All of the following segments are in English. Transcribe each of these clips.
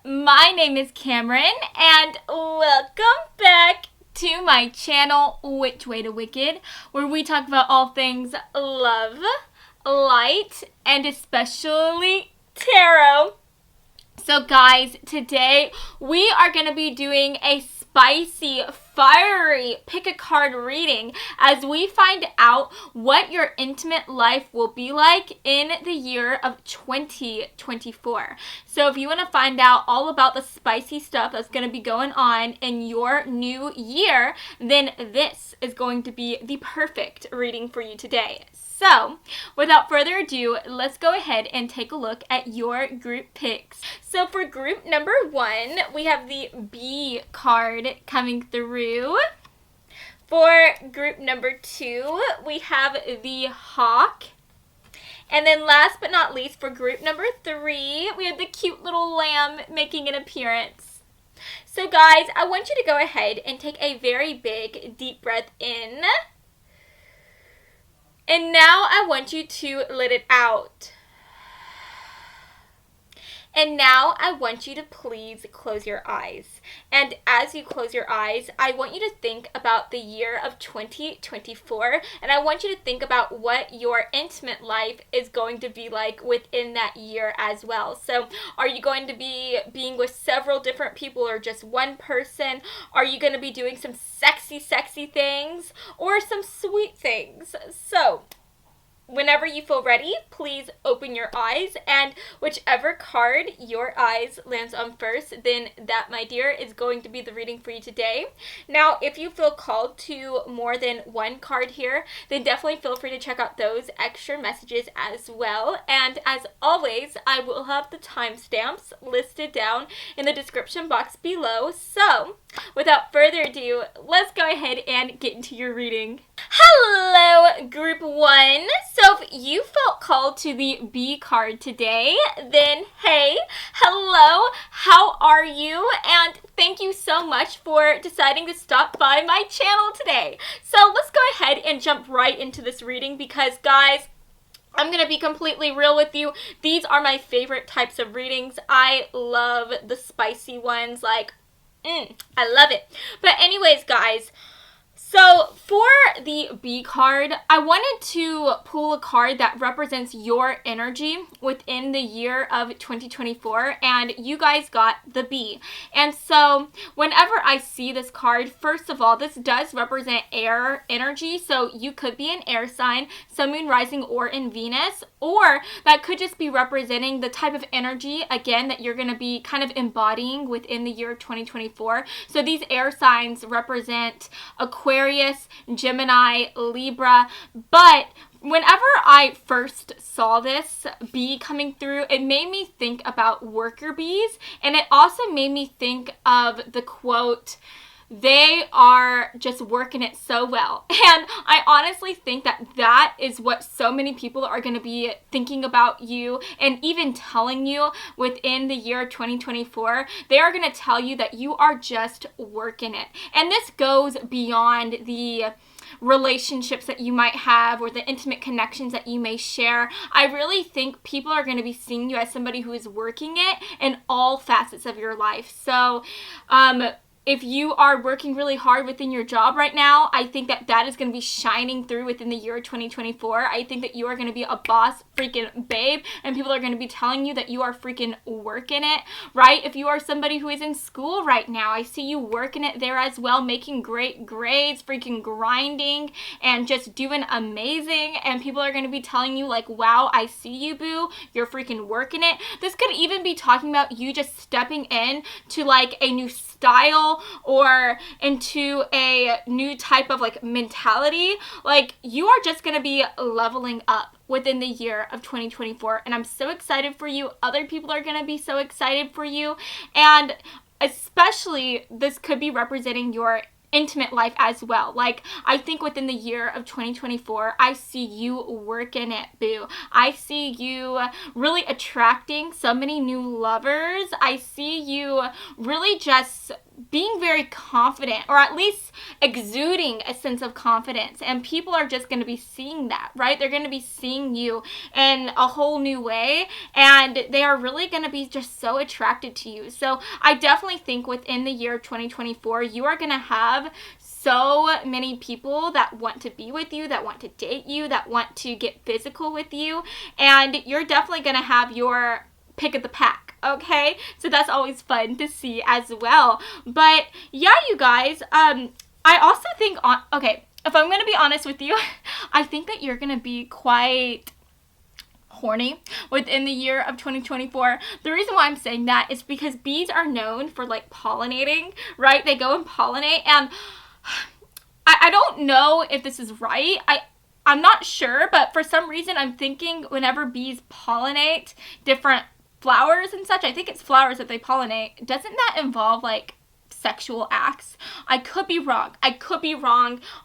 my name is Cameron, and welcome back to my channel, Which Way to Wicked, where we talk about all things love, light, and especially tarot. So guys, today we are going to be doing a spicy, fiery pick a card reading as we find out what your intimate life will be like in the year of 2024. So if you want to find out all about the spicy stuff that's going to be going on in your new year, then this is going to be the perfect reading for you today. So, without further ado, let's go ahead and take a look at your group picks. So for group number 1, we have the B card coming through. For group number 2, we have the Hawk. And then last but not least, for group number 3, we have the cute little lamb making an appearance. So guys, I want you to go ahead and take a very big, deep breath in. And now I want you to let it out. And now I want you to please close your eyes. And as you close your eyes, I want you to think about the year of 2024. And I want you to think about what your intimate life is going to be like within that year as well. So are you going to be being with several different people or just one person? Are you going to be doing some sexy, sexy things or some sweet things? So whenever you feel ready, please open your eyes, and whichever card your eyes lands on first, then that, my dear, is going to be the reading for you today. Now, if you feel called to more than one card here, then definitely feel free to check out those extra messages as well. And as always, I will have the timestamps listed down in the description box below. So, without further ado, let's go ahead and get into your reading. Hello, group 1. So if you felt called to the B card today, then hey, hello, how are you? And thank you so much for deciding to stop by my channel today. So let's go ahead and jump right into this reading because, guys, I'm going to be completely real with you. These are my favorite types of readings. I love the spicy ones. Like, I love it. But anyways, guys, so for the B card, I wanted to pull a card that represents your energy within the year of 2024, and you guys got the B. And so whenever I see this card, first of all, this does represent air energy, so you could be an air sign, Sun, Moon, Rising, or in Venus, or that could just be representing the type of energy, again, that you're going to be kind of embodying within the year of 2024. So these air signs represent Aquarius, Gemini, Libra, but whenever I first saw this bee coming through, it made me think about worker bees, and it also made me think of the quote, "They are just working it so well." And I honestly think that that is what so many people are going to be thinking about you and even telling you within the year 2024. They are going to tell you that you are just working it. And this goes beyond the relationships that you might have or the intimate connections that you may share. I really think people are going to be seeing you as somebody who is working it in all facets of your life. So, if you are working really hard within your job right now, I think that that is going to be shining through within the year 2024. I think that you are going to be a boss freaking babe, and people are going to be telling you that you are freaking working it, right? If you are somebody who is in school right now, I see you working it there as well, making great grades, freaking grinding, and just doing amazing, and people are going to be telling you like, wow, I see you, boo, you're freaking working it. This could even be talking about you just stepping in to like a new style or into a new type of like mentality. Like, you are just going to be leveling up within the year of 2024, and I'm so excited for you. Other people are going to be so excited for you, and especially this could be representing your intimate life as well. Like, I think within the year of 2024, I see you working it, boo. I see you really attracting so many new lovers. I see you really just being very confident, or at least exuding a sense of confidence, and people are just going to be seeing that, right? They're going to be seeing you in a whole new way, and they are really going to be just so attracted to you. So I definitely think within the year 2024, you are going to have so many people that want to be with you, that want to date you, that want to get physical with you, and you're definitely going to have your pick of the pack, okay? So that's always fun to see as well. But yeah, you guys, I also think, okay, if I'm going to be honest with you, I think that you're going to be quite horny within the year of 2024. The reason why I'm saying that is because bees are known for like pollinating, right? They go and pollinate, and I don't know if this is right. I'm not sure, but for some reason I'm thinking whenever bees pollinate different flowers and such, I think it's flowers that they pollinate, doesn't that involve like sexual acts? I could be wrong.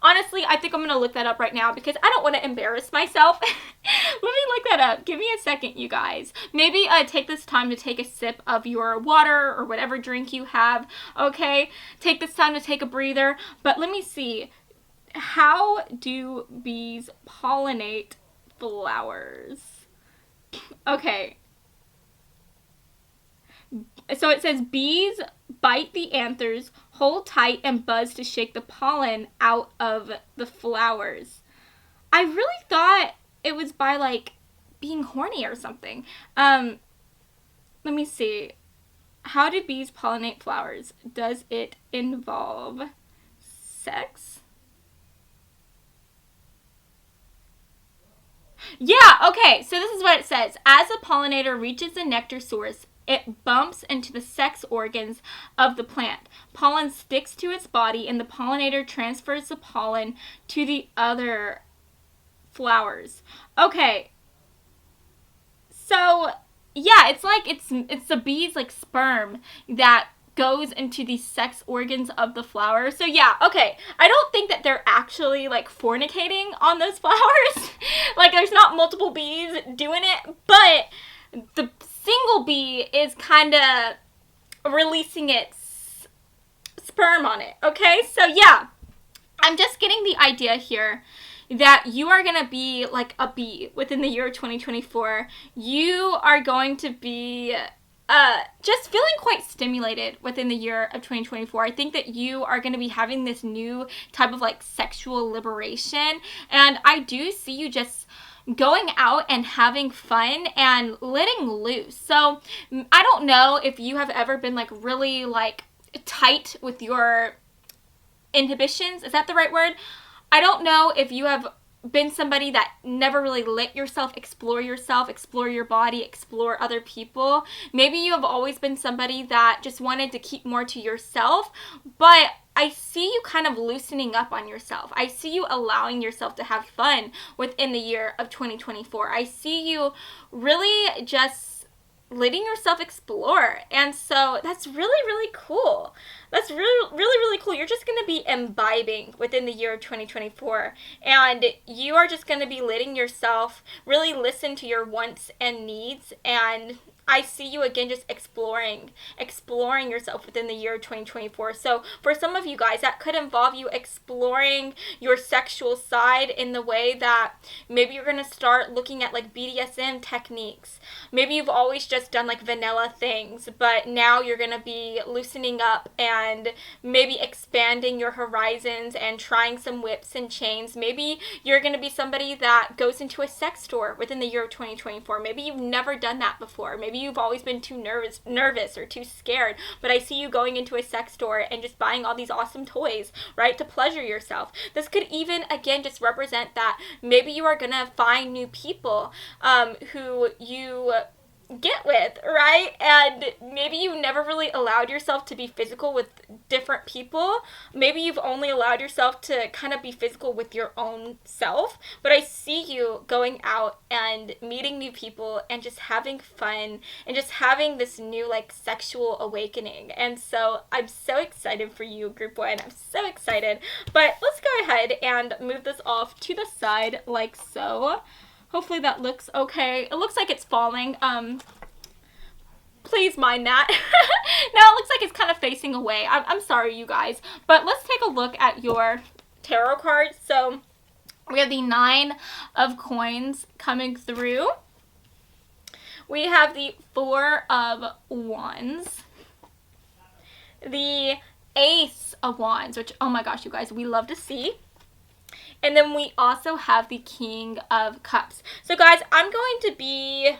Honestly, I think I'm going to look that up right now because I don't want to embarrass myself. Let me look that up. Give me a second, you guys. Maybe take this time to take a sip of your water or whatever drink you have, okay? Take this time to take a breather. But let me see. How do bees pollinate flowers? Okay. So it says bees bite the anthers, hold tight, and buzz to shake the pollen out of the flowers. I really thought it was by like being horny or something. Let me see. How do bees pollinate flowers? Does it involve sex? Yeah, okay. So this is what it says. As a pollinator reaches the nectar source, it bumps into the sex organs of the plant. Pollen sticks to its body, and the pollinator transfers the pollen to the other flowers. Okay. So, yeah, it's like it's the bee's like sperm that goes into the sex organs of the flower. So yeah, okay. I don't think that they're actually like fornicating on those flowers. Like there's not multiple bees doing it, but the single bee is kind of releasing its sperm on it, okay? So yeah, I'm just getting the idea here that you are going to be like a bee within the year 2024. You are going to be just feeling quite stimulated within the year of 2024. I think that you are going to be having this new type of like sexual liberation, and I do see you just going out and having fun and letting loose. So I don't know if you have ever been like really like tight with your inhibitions. Is that the right word? I don't know if you have been somebody that never really let yourself, explore your body, explore other people. Maybe you have always been somebody that just wanted to keep more to yourself, but I see you kind of loosening up on yourself. I see you allowing yourself to have fun within the year of 2024. I see you really just letting yourself explore. And so that's really, really cool. That's really, really, really cool. You're just going to be imbibing within the year of 2024. And you are just going to be letting yourself really listen to your wants and needs. And I see you again just exploring yourself within the year 2024. So for some of you guys, that could involve you exploring your sexual side in the way that maybe you're going to start looking at like BDSM techniques. Maybe you've always just done like vanilla things, but now you're going to be loosening up and maybe expanding your horizons and trying some whips and chains. Maybe you're going to be somebody that goes into a sex store within the year of 2024. Maybe you've never done that before. Maybe you've always been too nervous or too scared, but I see you going into a sex store and just buying all these awesome toys, right, to pleasure yourself. This could even, again, just represent that maybe you are gonna find new people who you get with, right? And maybe you never really allowed yourself to be physical with different people. Maybe you've only allowed yourself to kind of be physical with your own self. But I see you going out and meeting new people and just having fun and just having this new like sexual awakening. And so I'm so excited for you, group one. I'm so excited. But let's go ahead and move this off to the side like so. Hopefully that looks okay. It looks like it's falling. Please Please mind that. Now it looks like it's kind of facing away. I'm sorry, you guys. But let's take a look at your tarot cards. So we have the 9 of Coins coming through. We have the 4 of Wands. The Ace of Wands, which, oh my gosh, you guys, we love to see. And then we also have the King of Cups. So guys, I'm going to be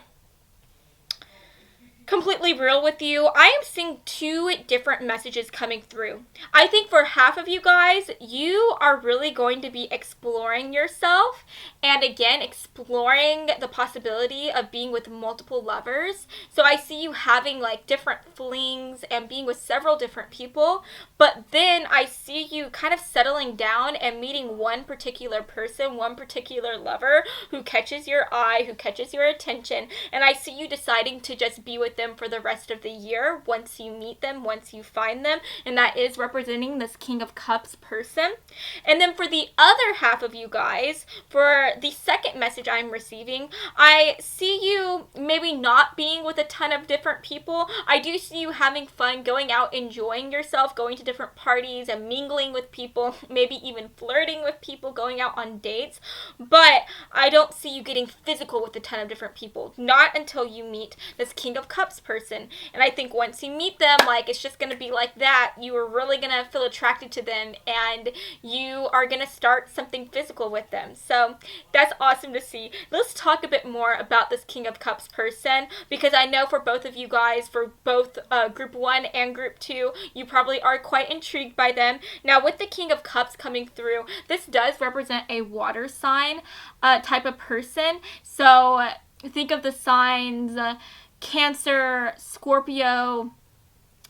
completely real with you. I am seeing 2 different messages coming through. I think for half of you guys, you are really going to be exploring yourself, and again, exploring the possibility of being with multiple lovers. So I see you having like different flings and being with several different people, but then I see you kind of settling down and meeting one particular person, one particular lover who catches your eye, who catches your attention, and I see you deciding to just be with them for the rest of the year once you meet them, once you find them, and that is representing this King of Cups person. And then for the other half of you guys, for the second message I'm receiving, I see you maybe not being with a ton of different people. I do see you having fun, going out, enjoying yourself, going to different parties and mingling with people, maybe even flirting with people, going out on dates, but I don't see you getting physical with a ton of different people, not until you meet this King of Cups person. And I think once you meet them, like, it's just going to be like that. You are really going to feel attracted to them, and you are going to start something physical with them. So that's awesome to see. Let's talk a bit more about this King of Cups person, because I know for both of you guys, for both group 1 and group 2, you probably are quite intrigued by them. Now with the King of Cups coming through, this does represent a water sign type of person. So think of the signs Cancer, Scorpio,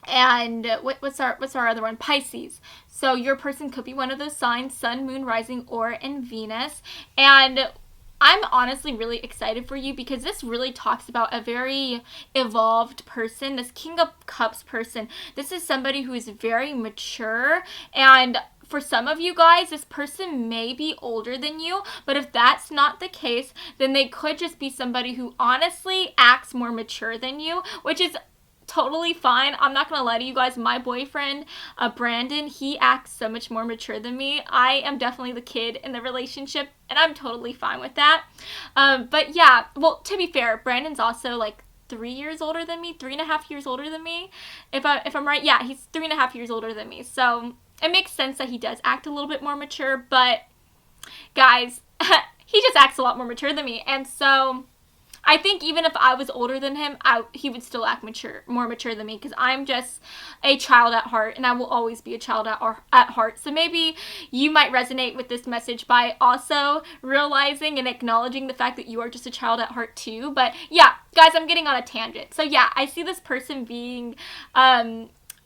and what's our other one? Pisces. So your person could be one of those signs: Sun, Moon, Rising, or in Venus. And I'm honestly really excited for you, because this really talks about a very evolved person. This King of Cups person, this is somebody who is very mature, and for some of you guys, this person may be older than you, but if that's not the case, then they could just be somebody who honestly acts more mature than you, which is totally fine. I'm not gonna lie to you guys. My boyfriend, Brandon, he acts so much more mature than me. I am definitely the kid in the relationship, and I'm totally fine with that. But yeah, well, to be fair, Brandon's also like 3 years older than me, 3.5 years older than me. If I'm right, yeah, he's 3.5 years older than me. So it makes sense that he does act a little bit more mature, but guys, he just acts a lot more mature than me. And so I think even if I was older than him, he would still act more mature than me, because I'm just a child at heart, and I will always be a child at heart. So maybe you might resonate with this message by also realizing and acknowledging the fact that you are just a child at heart too. But yeah, guys, I'm getting on a tangent. So yeah, I see this person being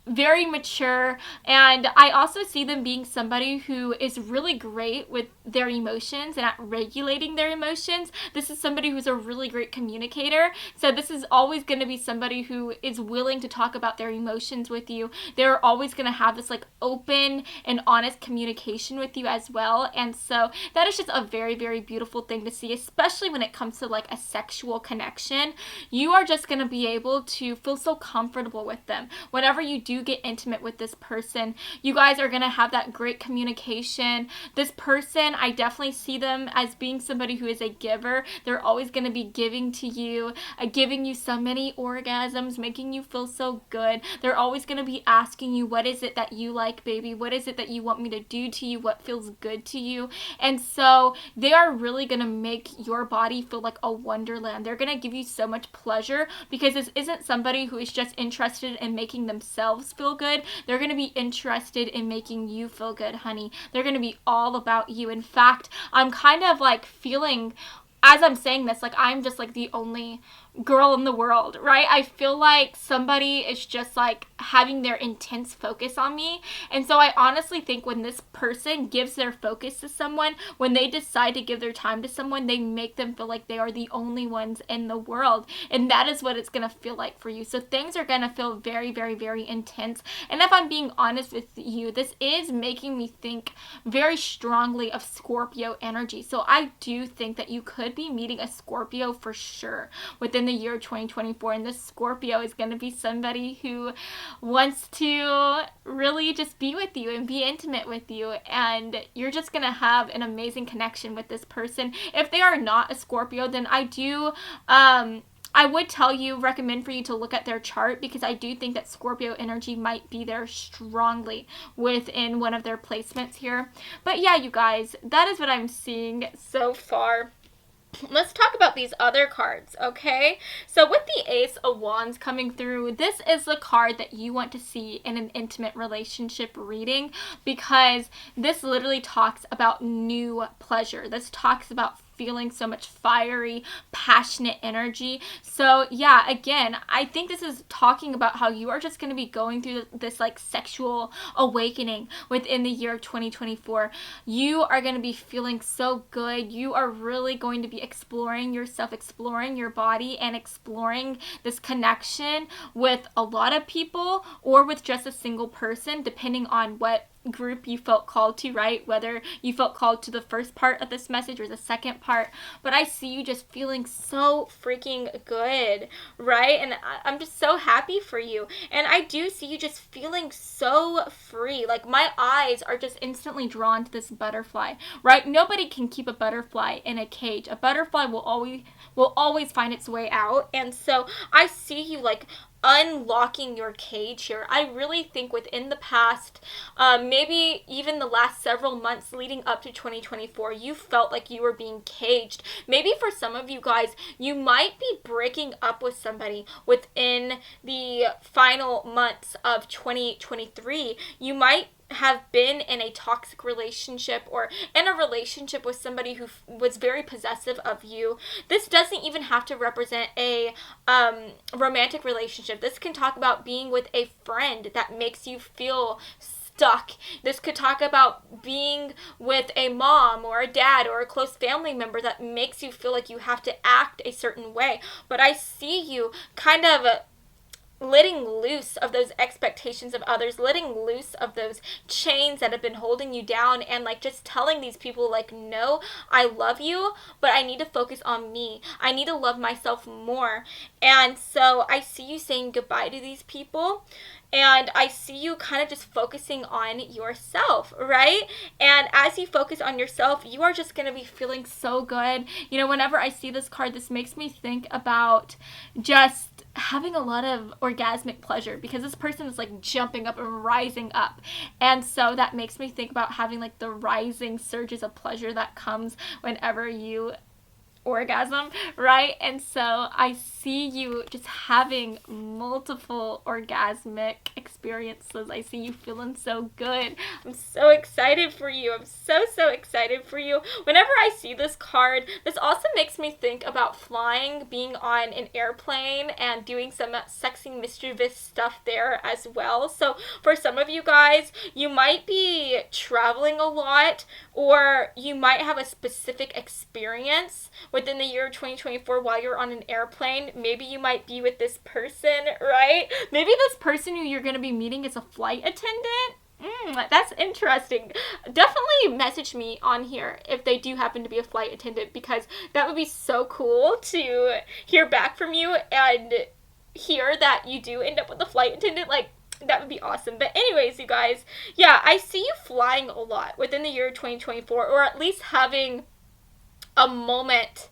very mature, and I also see them being somebody who is really great with their emotions and at regulating their emotions. This is somebody who's a really great communicator. So this is always going to be somebody who is willing to talk about their emotions with you. They're always going to have this like open and honest communication with you as well. And so that is just a very, very beautiful thing to see, especially when it comes to like a sexual connection. You are just going to be able to feel so comfortable with them. Whenever you do get intimate with this person, you guys are going to have that great communication. This person, I definitely see them as being somebody who is a giver. They're always going to be giving to you, giving you so many orgasms, making you feel so good. They're always going to be asking you, what is it that you like, baby? What is it that you want me to do to you? What feels good to you? And so they are really going to make your body feel like a wonderland. They're going to give you so much pleasure, because this isn't somebody who is just interested in making themselves feel good. They're going to be interested in making you feel good, honey. They're going to be all about you. In fact, I'm kind of like feeling, as I'm saying this, like I'm just like the only girl in the world, right? I feel like somebody is just like having their intense focus on me. And so I honestly think when this person gives their focus to someone, when they decide to give their time to someone, they make them feel like they are the only ones in the world. And that is what it's going to feel like for you. So things are going to feel very, very, very intense. And if I'm being honest with you, this is making me think very strongly of Scorpio energy. So I do think that you could be meeting a Scorpio for sure with this within the year 2024. And this Scorpio is going to be somebody who wants to really just be with you and be intimate with you. And you're just going to have an amazing connection with this person. If they are not a Scorpio, then I would recommend for you to look at their chart, because I do think that Scorpio energy might be there strongly within one of their placements here. But yeah, you guys, that is what I'm seeing so far. Let's talk about these other cards, okay? So with the Ace of Wands coming through, this is the card that you want to see in an intimate relationship reading, because this literally talks about new pleasure. This talks about feeling so much fiery, passionate energy. So yeah, again, I think this is talking about how you are just going to be going through this like sexual awakening within the year of 2024. You are going to be feeling so good. You are really going to be exploring yourself, exploring your body, and exploring this connection with a lot of people or with just a single person, depending on what group you felt called to, right? Whether you felt called to the first part of this message or the second part. But I see you just feeling so freaking good, right? And I'm just so happy for you. And I do see you just feeling so free. Like, my eyes are just instantly drawn to this butterfly, right? Nobody can keep a butterfly in a cage. A butterfly will always find its way out. And so I see you like unlocking your cage here. I really think within the past, maybe even the last several months leading up to 2024, you felt like you were being caged. Maybe for some of you guys, you might be breaking up with somebody within the final months of 2023. You might have been in a toxic relationship or in a relationship with somebody who was very possessive of you. This doesn't even have to represent a romantic relationship. This can talk about being with a friend that makes you feel stuck. This could talk about being with a mom or a dad or a close family member that makes you feel like you have to act a certain way. But I see you kind of letting loose of those expectations of others, letting loose of those chains that have been holding you down, and like just telling these people like, no, I love you, but I need to focus on me. I need to love myself more. And so I see you saying goodbye to these people. And I see you kind of just focusing on yourself, right? And as you focus on yourself, you are just going to be feeling so good. You know, whenever I see this card, this makes me think about just having a lot of orgasmic pleasure, because this person is like jumping up and rising up. And so that makes me think about having like the rising surges of pleasure that comes whenever you orgasm, right? And so I see you just having multiple orgasmic experiences. I see you feeling so good. I'm so excited for you. I'm so excited for you. Whenever I see this card, this also makes me think about flying, being on an airplane and doing some sexy mischievous stuff there as well. So for some of you guys, you might be traveling a lot, or you might have a specific experience within the year 2024 while you're on an airplane. Maybe you might be with this person, right? Maybe this person who you're going to be meeting is a flight attendant. That's interesting. Definitely message me on here if they do happen to be a flight attendant, because that would be so cool to hear back from you and hear that you do end up with a flight attendant. Like, that would be awesome. But anyways, you guys, yeah, I see you flying a lot within the year 2024, or at least having a moment,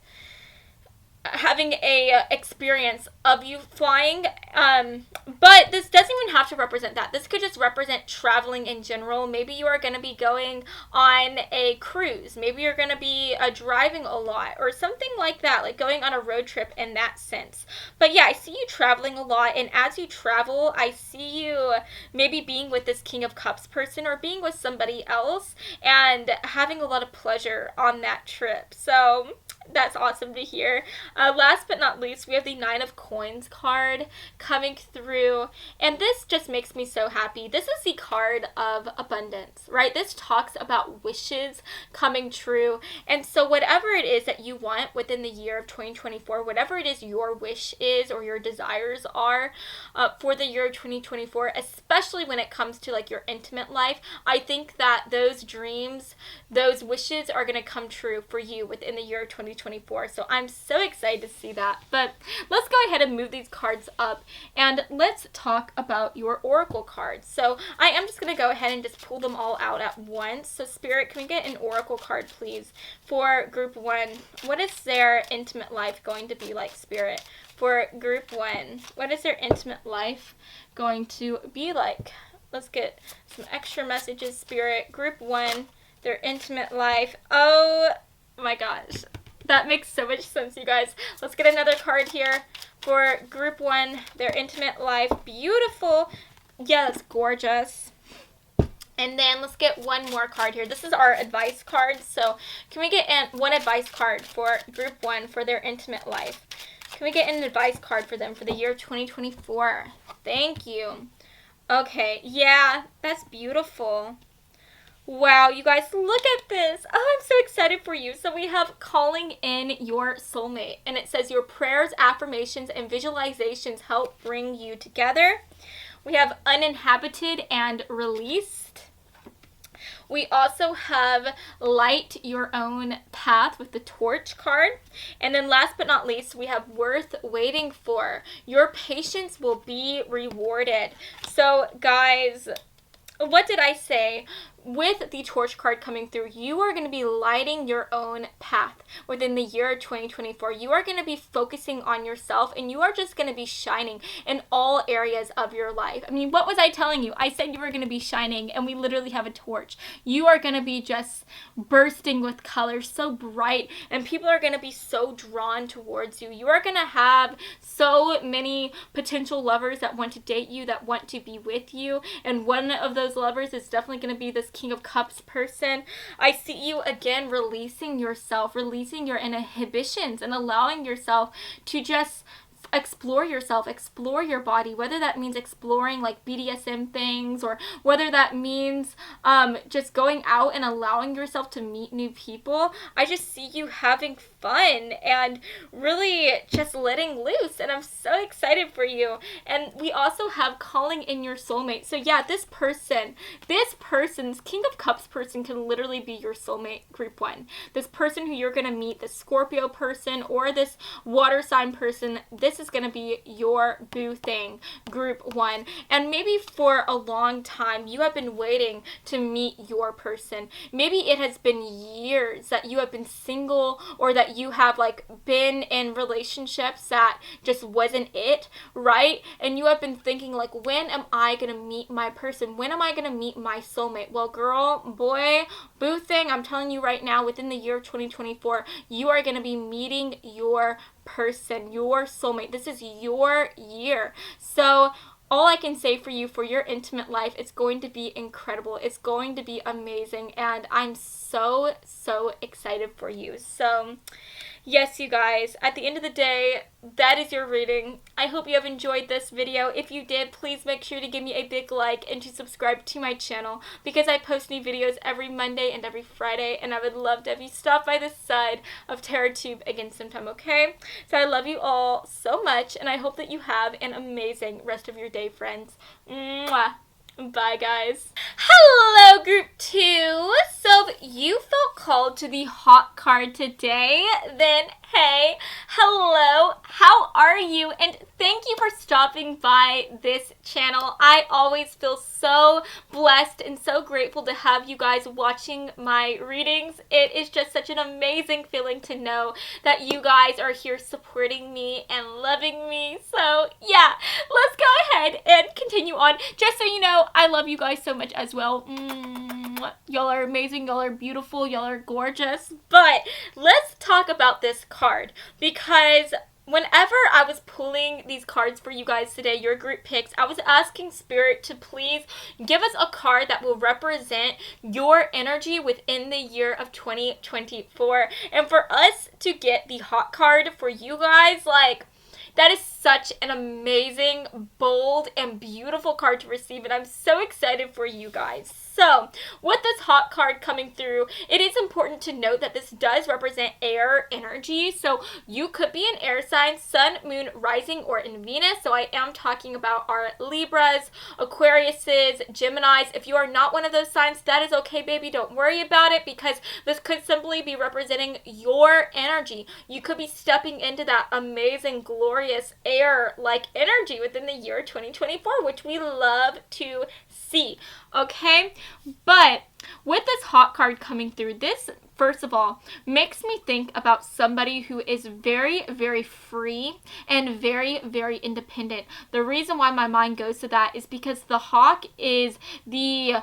having a experience of you flying. But this doesn't even have to represent that. This could just represent traveling in general. Maybe you are going to be going on a cruise. Maybe you're going to be driving a lot or something like that, like going on a road trip in that sense. But yeah, I see you traveling a lot, and as you travel, I see you maybe being with this King of Cups person or being with somebody else and having a lot of pleasure on that trip. So that's awesome to hear. Last but not least, we have the Nine of Coins card coming through, and this just makes me so happy. This is the card of abundance, right? This talks about wishes coming true, and so whatever it is that you want within the year of 2024, whatever it is your wish is or your desires are for the year of 2024, especially when it comes to like your intimate life, I think that those dreams, those wishes are going to come true for you within the year of 2024. 2024. So I'm so excited to see that. But let's go ahead and move these cards up and let's talk about your oracle cards. So I am just going to go ahead and just pull them all out at once. So Spirit, can we get an oracle card, please, for group 1? What is their intimate life going to be like, Spirit? For group 1, what is their intimate life going to be like? Let's get some extra messages, Spirit. Group 1, their intimate life. Oh my gosh. That makes so much sense, you guys. Let's get another card here for group 1, their intimate life. Beautiful. Yeah, that's gorgeous. And then let's get one more card here. This is our advice card. So can we get one advice card for group 1 for their intimate life? Can we get an advice card for them for the year 2024? Thank you. Okay, yeah, that's beautiful. Wow, you guys, look at this. Oh, I'm so excited for you. So we have calling in your soulmate. And it says your prayers, affirmations, and visualizations help bring you together. We have uninhabited and released. We also have light your own path with the torch card. And then last but not least, we have worth waiting for. Your patience will be rewarded. So guys, what did I say? With the torch card coming through, you are going to be lighting your own path within the year 2024. You are going to be focusing on yourself, and you are just going to be shining in all areas of your life. I mean, what was I telling you? I said you were going to be shining, and we literally have a torch. You are going to be just bursting with color, so bright, and people are going to be so drawn towards you. You are going to have so many potential lovers that want to date you, that want to be with you, and one of those lovers is definitely going to be this King of Cups person. I see you again releasing yourself, releasing your inhibitions, and allowing yourself to just explore yourself, explore your body, whether that means exploring like BDSM things, or whether that means just going out and allowing yourself to meet new people. I just see you having fun and really just letting loose, and I'm so excited for you. And we also have calling in your soulmate. So yeah, this person's King of Cups person can literally be your soulmate, group 1. This person who you're going to meet, this Scorpio person or this water sign person, this is going to be your boo thing, group 1. And maybe for a long time you have been waiting to meet your person. Maybe it has been years that you have been single, or that you have like been in relationships that just wasn't it, right? And you have been thinking like, when am I going to meet my person? When am I going to meet my soulmate? Well, girl, boy, boo thing, I'm telling you right now, within the year 2024, you are going to be meeting your person, your soulmate. This is your year. So all I can say for you, for your intimate life, it's going to be incredible. It's going to be amazing. And I'm so, so excited for you. So yes, you guys, at the end of the day, that is your reading. I hope you have enjoyed this video. If you did, please make sure to give me a big like and to subscribe to my channel, because I post new videos every Monday and every Friday, and I would love to have you stop by this side of TerraTube again sometime, okay? So I love you all so much, and I hope that you have an amazing rest of your day, friends. Mwah. Bye, guys. Hello, group 2. So if you felt called to the hot card today, then hey, hello, how are you? And thank you for stopping by this channel. I always feel so blessed and so grateful to have you guys watching my readings. It is just such an amazing feeling to know that you guys are here supporting me and loving me. So yeah, let's go ahead and continue on. Just so you know, I love you guys so much as well. Y'all are amazing, y'all are beautiful, y'all are gorgeous. But let's talk about this card, because whenever I was pulling these cards for you guys today, your group picks, I was asking Spirit to please give us a card that will represent your energy within the year of 2024. And for us to get the hot card for you guys, like, That is such an amazing, bold, and beautiful card to receive, and I'm so excited for you guys. So, with this hot card coming through, it is important to note that this does represent air energy. So, you could be an air sign, sun, moon, rising, or in Venus. So, I am talking about our Libras, Aquariuses, Geminis. If you are not one of those signs, that is okay, baby. Don't worry about it, because this could simply be representing your energy. You could be stepping into that amazing, glorious air-like energy within the year 2024, which we love to see. Okay, but with this hot card coming through, this first of all makes me think about somebody who is very, very free and very, very independent. The reason why my mind goes to that is because the hawk is the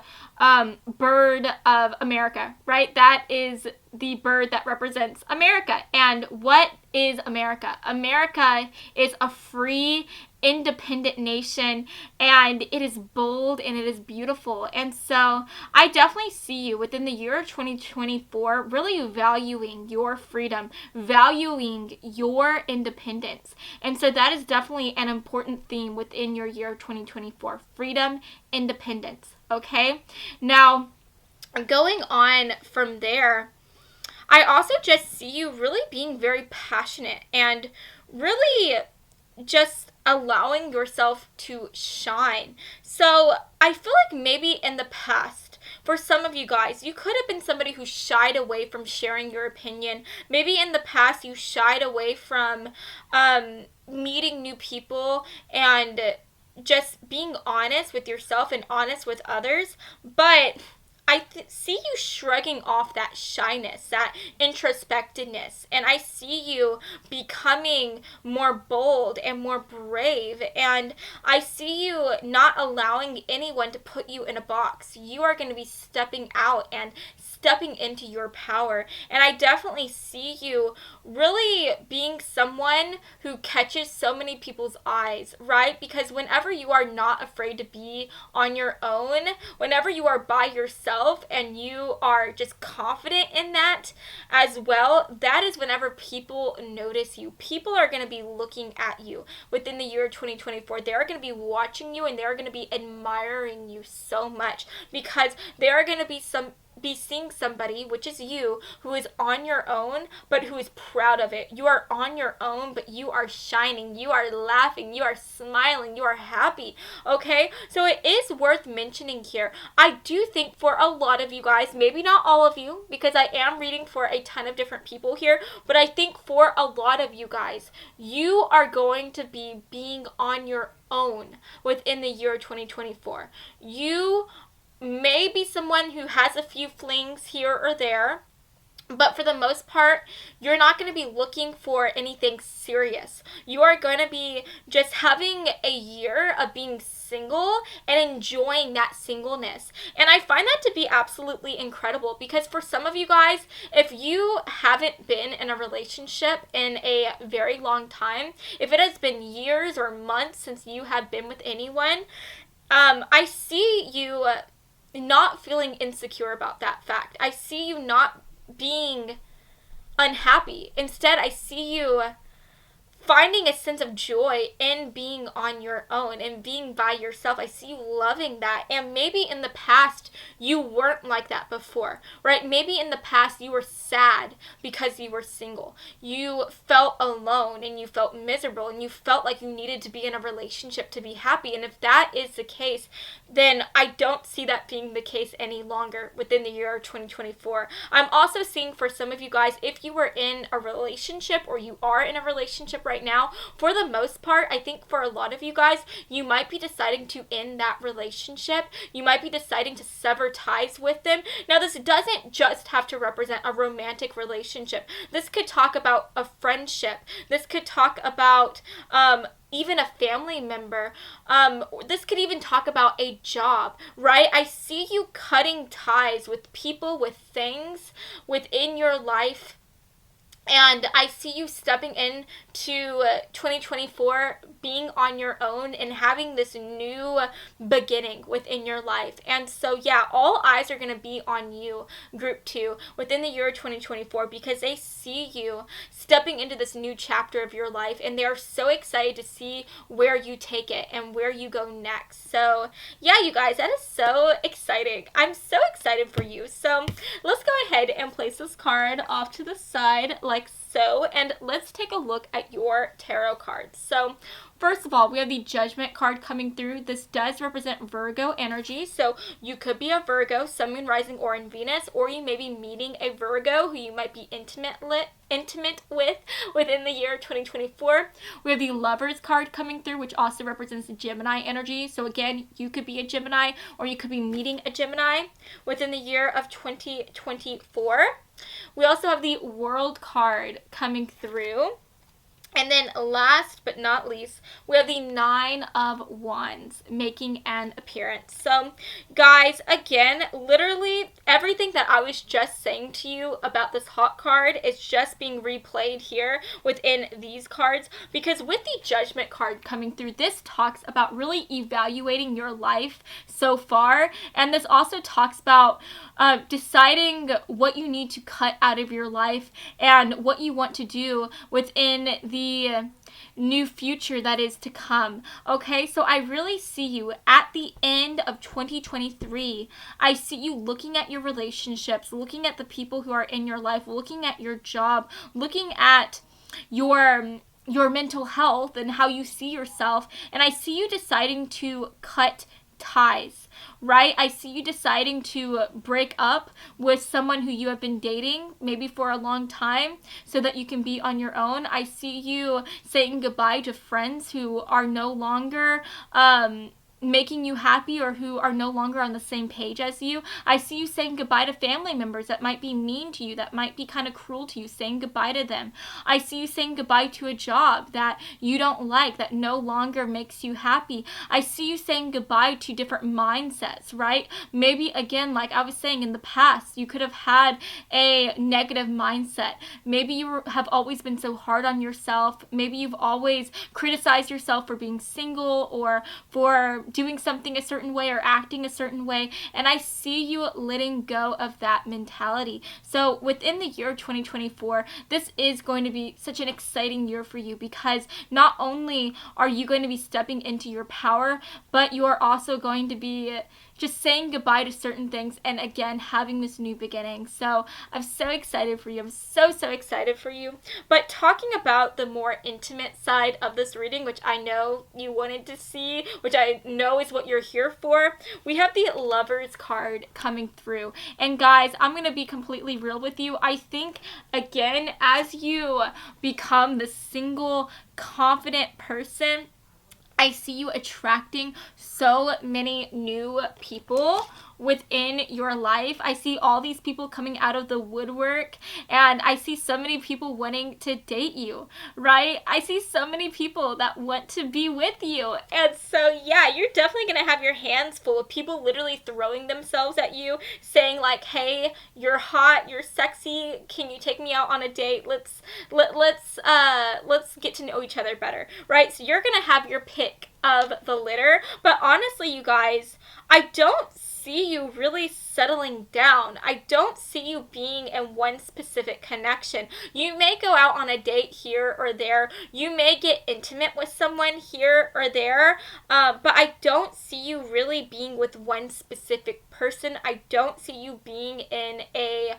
bird of America, right? That is the bird that represents America. And what is America? America is a free, independent nation, and it is bold and it is beautiful. And so I definitely see you within the year of 2024 really valuing your freedom, valuing your independence. And so that is definitely an important theme within your year of 2024: freedom, independence. Okay, now going on from there, I also just see you really being very passionate and really just allowing yourself to shine. So I feel like maybe in the past, for some of you guys, you could have been somebody who shied away from sharing your opinion. Maybe in the past you shied away from meeting new people and just being honest with yourself and honest with others. But I see you shrugging off that shyness, that introspectiveness, and I see you becoming more bold and more brave, and I see you not allowing anyone to put you in a box. You are going to be stepping out and stepping into your power, and I definitely see you really being someone who catches so many people's eyes, right? Because whenever you are not afraid to be on your own, whenever you are by yourself, and you are just confident in that as well, that is whenever people notice you. People are going to be looking at you within the year 2024. They are going to be watching you, and they are going to be admiring you so much, because they are going to be seeing somebody, which is you, who is on your own, but who is proud of it. You are on your own, but you are shining. You are laughing. You are smiling. You are happy. Okay? So it is worth mentioning here. I do think for a lot of you guys, maybe not all of you, because I am reading for a ton of different people here, but I think for a lot of you guys, you are going to be being on your own within the year 2024. You may be someone who has a few flings here or there, but for the most part, you're not going to be looking for anything serious. You are going to be just having a year of being single and enjoying that singleness. And I find that to be absolutely incredible, because for some of you guys, if you haven't been in a relationship in a very long time, if it has been years or months since you have been with anyone, I see you not feeling insecure about that fact. I see you not being unhappy. Instead, I see you finding a sense of joy in being on your own and being by yourself. I see you loving that. And maybe in the past, you weren't like that before, right? Maybe in the past, you were sad because you were single. You felt alone and you felt miserable and you felt like you needed to be in a relationship to be happy. And if that is the case, then I don't see that being the case any longer within the year 2024. I'm also seeing for some of you guys, if you were in a relationship or you are in a relationship right now, for the most part, I think for a lot of you guys, you might be deciding to end that relationship. You might be deciding to sever ties with them. Now, this doesn't just have to represent a romantic relationship. This could talk about a friendship. This could talk about even a family member. This could even talk about a job, right? I see you cutting ties with people, with things within your life And I see you stepping into 2024 being on your own and having this new beginning within your life. And so, yeah, all eyes are going to be on you, group 2, within the year 2024 because they see you stepping into this new chapter of your life and they are so excited to see where you take it and where you go next. So, yeah, you guys, that is so exciting. I'm so excited for you. So, let's go ahead and place this card off to the side like so, and let's take a look at your tarot cards. So first of all, we have the Judgment card coming through. This does represent Virgo energy, so you could be a Virgo, Sun, Moon, Rising, or in Venus, or you may be meeting a Virgo who you might be intimate with within the year 2024. We have the Lovers card coming through, which also represents Gemini energy. So again, you could be a Gemini or you could be meeting a Gemini within the year of 2024. We also have the World card coming through. And then last but not least, we have the 9 of Wands making an appearance. So, guys, again, literally everything that I was just saying to you about this hot card is just being replayed here within these cards. Because with the Judgment card coming through, this talks about really evaluating your life so far. And this also talks about deciding what you need to cut out of your life and what you want to do within the new future that is to come. Okay, so I really see you at the end of 2023. I see you looking at your relationships, looking at the people who are in your life, looking at your job, looking at your mental health and how you see yourself, and I see you deciding to cut ties, right? I see you deciding to break up with someone who you have been dating maybe for a long time so that you can be on your own. I see you saying goodbye to friends who are no longer making you happy or who are no longer on the same page as you. I see you saying goodbye to family members that might be mean to you, that might be kind of cruel to you, saying goodbye to them. I see you saying goodbye to a job that you don't like, that no longer makes you happy. I see you saying goodbye to different mindsets, right? Maybe, again, like I was saying in the past, you could have had a negative mindset. Maybe you have always been so hard on yourself. Maybe you've always criticized yourself for being single or for doing something a certain way or acting a certain way, and I see you letting go of that mentality. So within the year 2024, this is going to be such an exciting year for you because not only are you going to be stepping into your power, but you are also going to be just saying goodbye to certain things and again having this new beginning. So I'm so excited for you. I'm so excited for you. But talking about the more intimate side of this reading, which I know you wanted to see, which I know is what you're here for, we have the Lovers card coming through. And guys, I'm going to be completely real with you. I think, again, as you become the single, confident person, I see you attracting so many new people within your life. I see all these people coming out of the woodwork, and I see so many people wanting to date you, right? I see so many people that want to be with you. And so, yeah, you're definitely going to have your hands full of people literally throwing themselves at you, saying like, hey, you're hot, you're sexy, can you take me out on a date? Let's get to know each other better, right? So you're going to have your pick of the litter. But honestly, you guys, I don't see you really settling down. I don't see you being in one specific connection. You may go out on a date here or there. You may get intimate with someone here or there. But I don't see you really being with one specific person. I don't see you being in a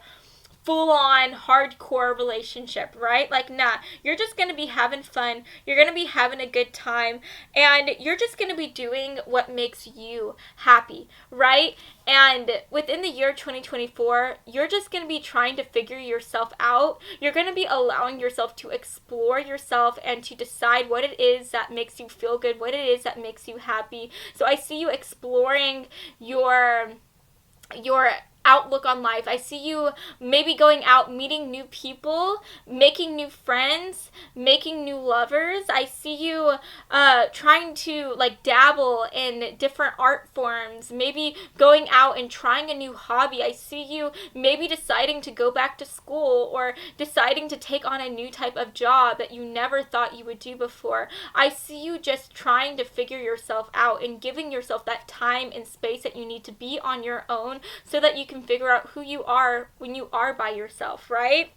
full-on hardcore relationship, right? Like, nah, you're just gonna be having fun, you're gonna be having a good time, and you're just gonna be doing what makes you happy, right? And within the year 2024, you're just gonna be trying to figure yourself out. You're gonna be allowing yourself to explore yourself and to decide what it is that makes you feel good, what it is that makes you happy. So I see you exploring your outlook on life. I see you maybe going out, meeting new people, making new friends, making new lovers. I see you trying to like dabble in different art forms, maybe going out and trying a new hobby. I see you maybe deciding to go back to school or deciding to take on a new type of job that you never thought you would do before. I see you just trying to figure yourself out and giving yourself that time and space that you need to be on your own so that you can figure out who you are when you are by yourself, right?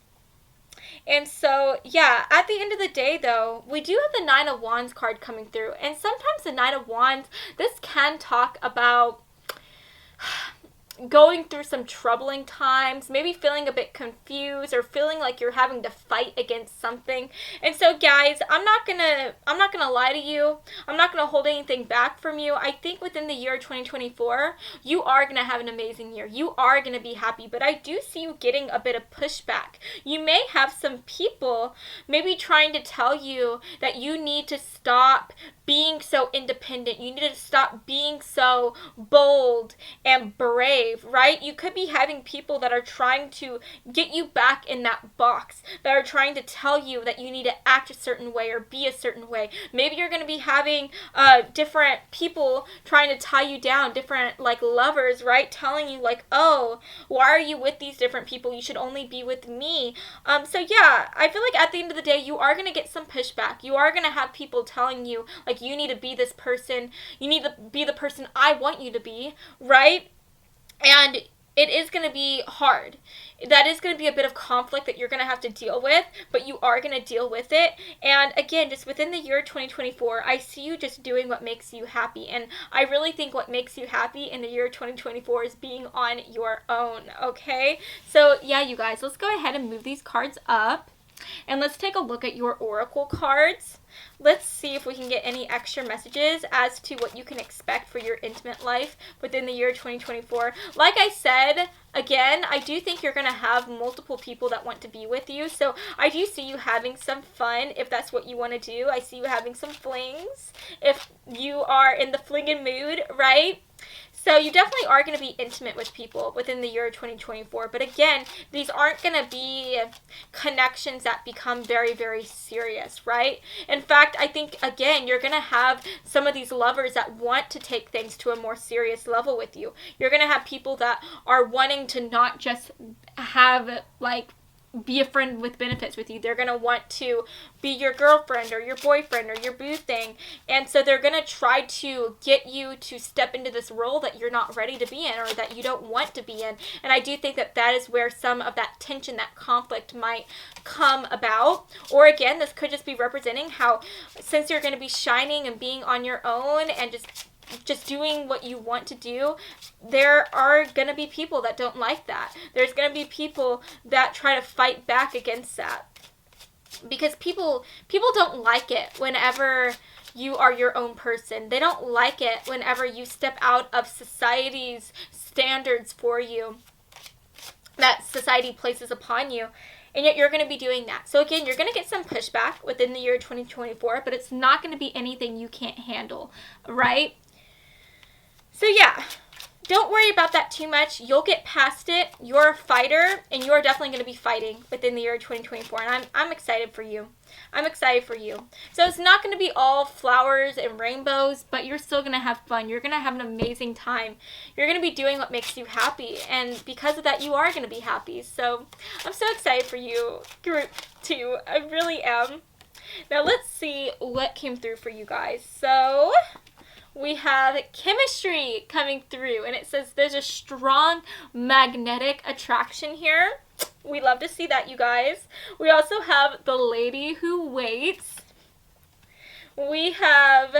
And so, yeah, at the end of the day, though, we do have the Nine of Wands card coming through. And sometimes the Nine of Wands, this can talk about going through some troubling times, maybe feeling a bit confused or feeling like you're having to fight against something. And so guys, I'm not gonna lie to you. I'm not gonna hold anything back from you. I think within the year 2024, you are gonna have an amazing year. You are gonna be happy, but I do see you getting a bit of pushback. You may have some people maybe trying to tell you that you need to stop being so independent. You need to stop being so bold and brave, right? You could be having people that are trying to get you back in that box, that are trying to tell you that you need to act a certain way or be a certain way. Maybe you're going to be having different people trying to tie you down, different like lovers, right? Telling you like, oh, why are you with these different people? You should only be with me. So yeah, I feel like at the end of the day, you are going to get some pushback. You are going to have people telling you like, you need to be this person. You need to be the person I want you to be, right? And it is going to be hard. That is going to be a bit of conflict that you're going to have to deal with, but you are going to deal with it. And again, just within the year 2024, I see you just doing what makes you happy. And I really think what makes you happy in the year 2024 is being on your own, okay? So yeah, you guys, let's go ahead and move these cards up. And let's take a look at your oracle cards. Let's see if we can get any extra messages as to what you can expect for your intimate life within the year 2024. Like I said, again, I do think you're going to have multiple people that want to be with you. So I do see you having some fun if that's what you want to do. I see you having some flings if you are in the flinging mood, right? So you definitely are going to be intimate with people within the year 2024. But again, these aren't going to be connections that become very, very serious, right? In fact, I think, again, you're going to have some of these lovers that want to take things to a more serious level with you. You're going to have people that are wanting to not just have, like, be a friend with benefits with you. They're going to want to be your girlfriend or your boyfriend or your boo thing. And so they're going to try to get you to step into this role that you're not ready to be in or that you don't want to be in. And I do think that that is where some of that tension, that conflict might come about. Or again, this could just be representing how since you're going to be shining and being on your own and just doing what you want to do, there are going to be people that don't like that. There's going to be people that try to fight back against that. Because people don't like it whenever you are your own person. They don't like it whenever you step out of society's standards for you, that society places upon you. And yet you're going to be doing that. So again, you're going to get some pushback within the year 2024, but it's not going to be anything you can't handle, right? So yeah, don't worry about that too much. You'll get past it. You're a fighter, and you're definitely going to be fighting within the year 2024. And I'm excited for you. I'm excited for you. So it's not going to be all flowers and rainbows, but you're still going to have fun. You're going to have an amazing time. You're going to be doing what makes you happy. And because of that, you are going to be happy. So I'm so excited for you, group 2. I really am. Now let's see what came through for you guys. So we have chemistry coming through, and it says there's a strong magnetic attraction here. We love to see that, you guys. We also have the lady who waits. We have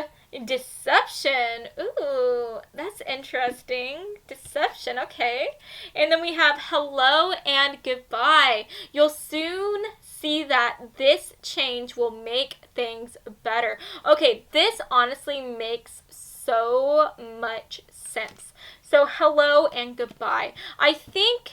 deception. Ooh, that's interesting. Deception, okay. And then we have hello and goodbye. You'll soon see that this change will make things better. Okay, this honestly makes so much sense. So hello and goodbye. I think,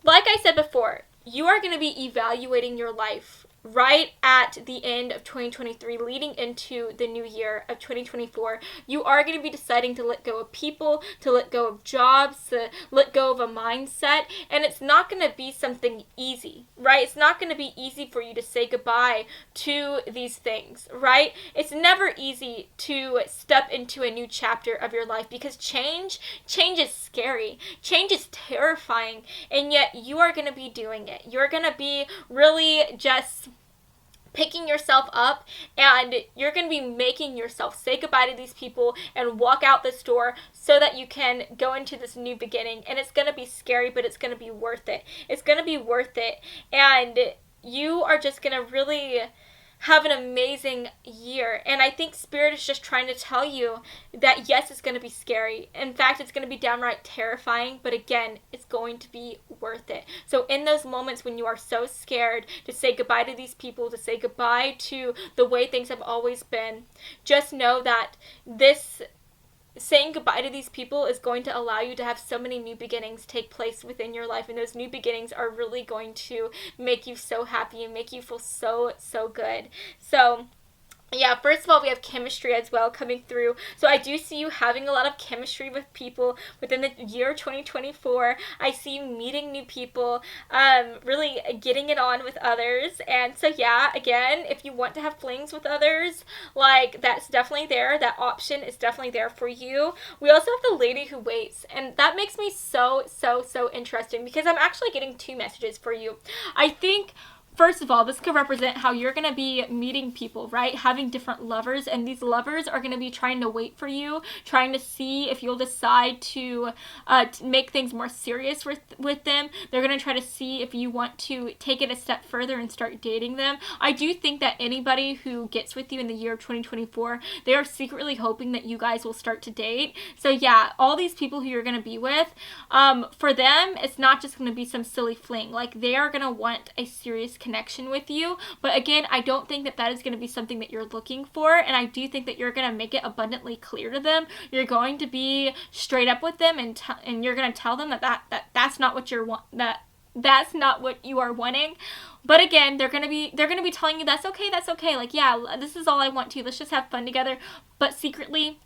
like I said before, you are going to be evaluating your life right at the end of 2023, leading into the new year of 2024, you are going to be deciding to let go of people, to let go of jobs, to let go of a mindset, and it's not going to be something easy, right? It's not going to be easy for you to say goodbye to these things, right? It's never easy to step into a new chapter of your life because change is scary. Change is terrifying, and yet you are going to be doing it. You're going to be really just picking yourself up, and you're going to be making yourself say goodbye to these people and walk out this door so that you can go into this new beginning. And it's going to be scary, but it's going to be worth it. It's going to be worth it, and you are just going to really have an amazing year. And I think Spirit is just trying to tell you that yes, it's going to be scary. In fact, it's going to be downright terrifying, but again, it's going to be worth it. So in those moments when you are so scared to say goodbye to these people, to say goodbye to the way things have always been, just know that this saying goodbye to these people is going to allow you to have so many new beginnings take place within your life, and those new beginnings are really going to make you so happy and make you feel so good. So yeah, first of all, we have chemistry as well coming through. So I do see you having a lot of chemistry with people within the year 2024. I see you meeting new people, really getting it on with others. And so yeah, again, if you want to have flings with others, like that's definitely there. That option is definitely there for you. We also have the lady who waits, and that makes me so interesting because I'm actually getting two messages for you. I think first of all, this could represent how you're going to be meeting people, right? Having different lovers, and these lovers are going to be trying to wait for you, trying to see if you'll decide to make things more serious with them. They're going to try to see if you want to take it a step further and start dating them. I do think that anybody who gets with you in the year of 2024, they are secretly hoping that you guys will start to date. So yeah, all these people who you're going to be with, for them, it's not just going to be some silly fling. Like, they are going to want a serious connection with you. But again, I don't think that is going to be something that you're looking for, and I do think that you're going to make it abundantly clear to them. You're going to be straight up with them, and you're going to tell them that's not what that's not what you are wanting. But again, they're gonna be telling you that's okay. Like, yeah, this is all I want to. Let's just have fun together. But secretly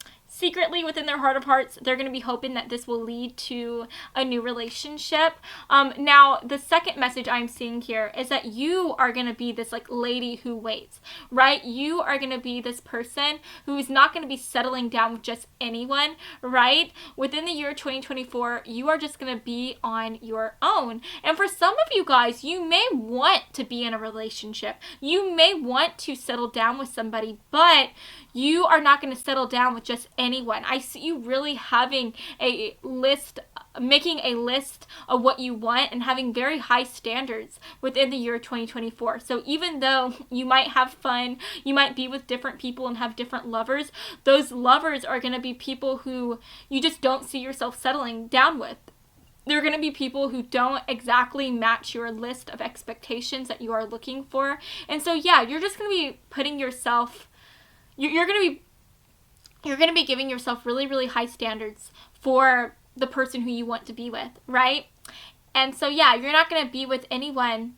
within their heart of hearts, they're going to be hoping that this will lead to a new relationship. Now, the second message I'm seeing here is that you are going to be this like lady who waits, right? You are going to be this person who is not going to be settling down with just anyone, right? Within the year 2024, you are just going to be on your own. And for some of you guys, you may want to be in a relationship. You may want to settle down with somebody, but you are not going to settle down with just anyone. I see you really having a list, making a list of what you want and having very high standards within the year 2024. So even though you might have fun, you might be with different people and have different lovers, those lovers are going to be people who you just don't see yourself settling down with. They're going to be people who don't exactly match your list of expectations that you are looking for. And so yeah, you're just going to be putting yourself, you're going to be giving yourself really high standards for the person who you want to be with, right? And so yeah, you're not going to be with anyone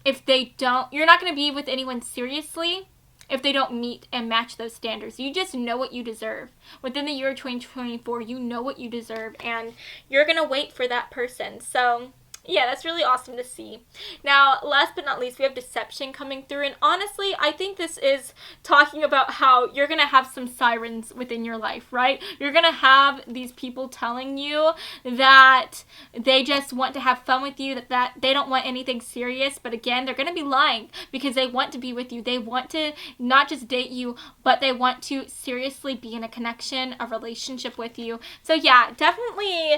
you're not going to be with anyone seriously if they don't meet and match those standards. You just know what you deserve. Within the year 2024, you know what you deserve, and you're going to wait for that person. So yeah, that's really awesome to see. Now, last but not least, we have deception coming through. And honestly, I think this is talking about how you're going to have some sirens within your life, right? You're going to have these people telling you that they just want to have fun with you, that they don't want anything serious. But again, they're going to be lying because they want to be with you. They want to not just date you, but they want to seriously be in a connection, a relationship with you. So yeah, definitely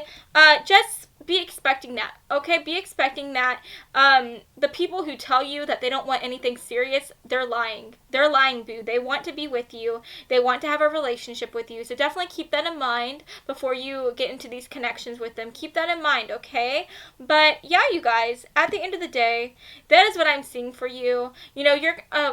just be expecting that, okay? Be expecting that. The people who tell you that they don't want anything serious, they're lying. They're lying, boo. They want to be with you. They want to have a relationship with you. So definitely keep that in mind before you get into these connections with them. Keep that in mind, okay? But yeah, you guys, at the end of the day, that is what I'm seeing for you. You know,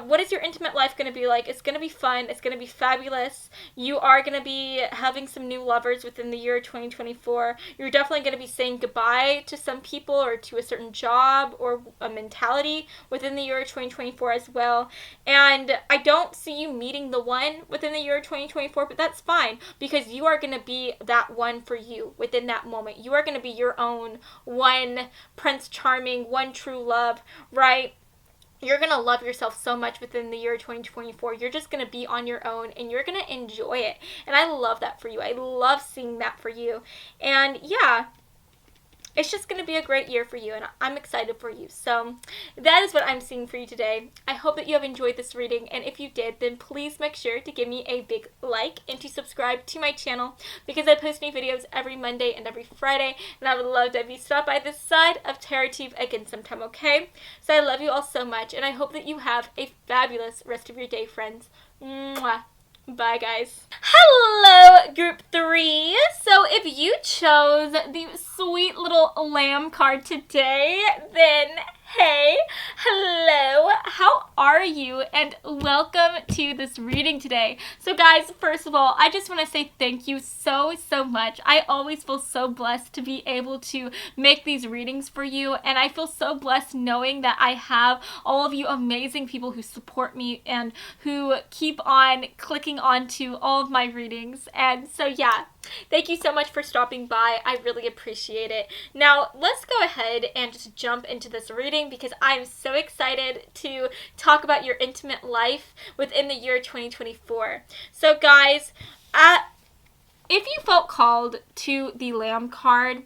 what is your intimate life going to be like? It's going to be fun. It's going to be fabulous. You are going to be having some new lovers within the year 2024. You're definitely going to be saying goodbye to some people or to a certain job or a mentality within the year of 2024 as well. And I don't see you meeting the one within the year of 2024, but that's fine, because you are going to be that one for you within that moment. You are going to be your own one Prince Charming, one true love, right? You're going to love yourself so much within the year 2024. You're just going to be on your own and you're going to enjoy it. And I love that for you. I love seeing that for you. And yeah, it's just going to be a great year for you, and I'm excited for you. So that is what I'm seeing for you today. I hope that you have enjoyed this reading, and if you did, then please make sure to give me a big like and to subscribe to my channel, because I post new videos every Monday and every Friday, and I would love to have you stop by this side of TerraTube again sometime, okay? So I love you all so much, and I hope that you have a fabulous rest of your day, friends. Mwah. Bye, guys. Hello, group 3. So if you chose the sweet little lamb card today, then hey, hello, how are you? And welcome to this reading today. So guys, first of all, I just want to say thank you so much. I always feel so blessed to be able to make these readings for you, and I feel so blessed knowing that I have all of you amazing people who support me and who keep on clicking onto all of my readings. And so yeah, thank you so much for stopping by. I really appreciate it. Now, let's go ahead and just jump into this reading, because I'm so excited to talk about your intimate life within the year 2024. So guys, if you felt called to the Lamb card,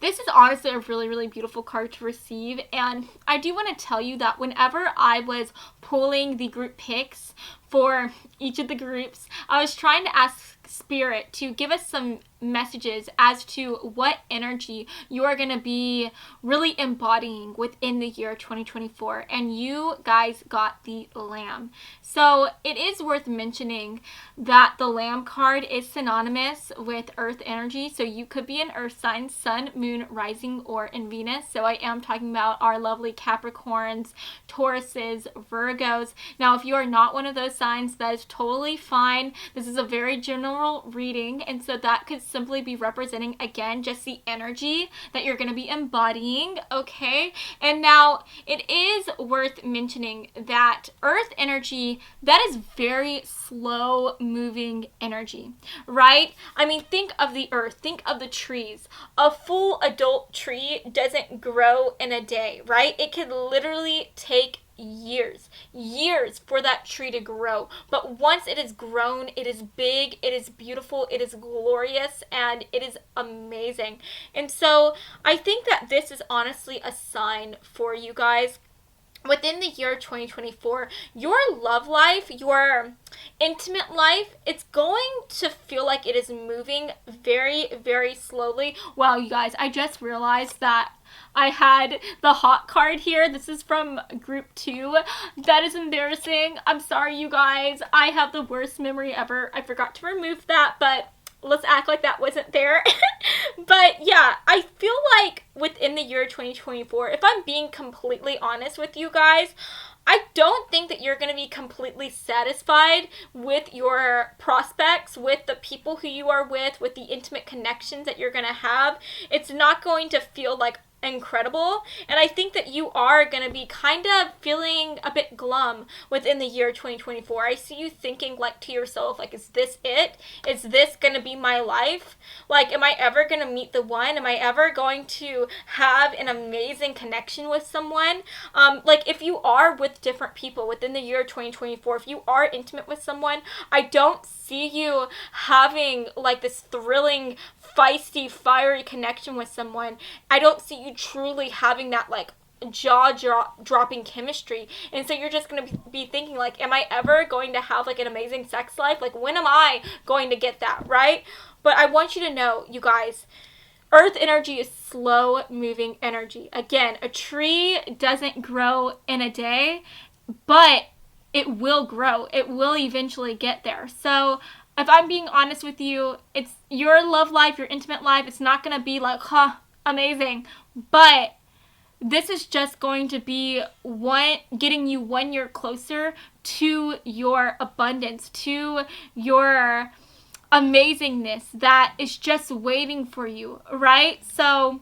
this is honestly a really beautiful card to receive, and I do want to tell you that whenever I was pulling the group picks for each of the groups, I was trying to ask Spirit to give us some messages as to what energy you are going to be really embodying within the year 2024, and you guys got the Lamb. So it is worth mentioning that the Lamb card is synonymous with earth energy, so you could be an earth sign, sun, moon, rising, or in Venus. So I am talking about our lovely Capricorns, Tauruses, Virgos. Now if you are not one of those signs, that is totally fine. This is a very general reading, and so that could simply be representing, again, just the energy that you're going to be embodying, okay? And now it is worth mentioning that earth energy, that is very slow moving energy, right? I mean, think of the earth, think of the trees. A full adult tree doesn't grow in a day, right? It could literally take years for that tree to grow, but once it is grown, it is big, it is beautiful, it is glorious, and it is amazing. And so I think that this is honestly a sign for you guys within the year 2024. Your love life, your intimate life, it's going to feel like it is moving very slowly. Wow, you guys, I just realized that I had the hot card here. This is from group 2. That is embarrassing. I'm sorry, you guys. I have the worst memory ever. I forgot to remove that, but let's act like that wasn't there. But yeah, I feel like within the year 2024, if I'm being completely honest with you guys, I don't think that you're going to be completely satisfied with your prospects, with the people who you are with the intimate connections that you're going to have. It's not going to feel like incredible, and I think that you are going to be kind of feeling a bit glum within the year 2024. I see you thinking like to yourself, like, is this it? Is this going to be my life? Like, am I ever going to meet the one? Am I ever going to have an amazing connection with someone? Like, if you are with different people within the year 2024, if you are intimate with someone, I don't see you having like this thrilling, feisty, fiery connection with someone. I don't see you truly having that like jaw-dropping chemistry. And so you're just going to be thinking like, am I ever going to have like an amazing sex life? Like, when am I going to get that, right? But I want you to know, you guys, earth energy is slow moving energy. Again, a tree doesn't grow in a day, but it will grow. It will eventually get there. So if I'm being honest with you, it's your love life, your intimate life. It's not going to be like, amazing. But this is just going to be getting you 1 year closer to your abundance, to your amazingness that is just waiting for you, right? So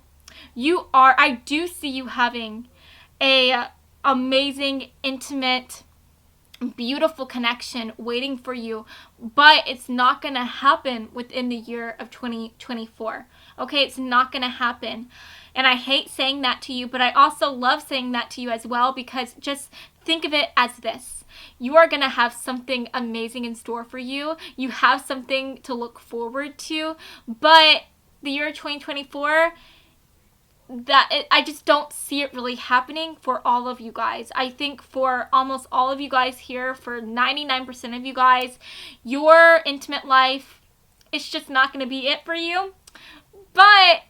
I do see you having a amazing, intimate, beautiful connection waiting for you, but it's not going to happen within the year of 2024. Okay, it's not going to happen. And I hate saying that to you, but I also love saying that to you as well, because just think of it as this. You are going to have something amazing in store for you. You have something to look forward to, but the year 2024, I just don't see it really happening for all of you guys. I think for almost all of you guys here, for 99% of you guys, your intimate life, it's just not going to be it for you. But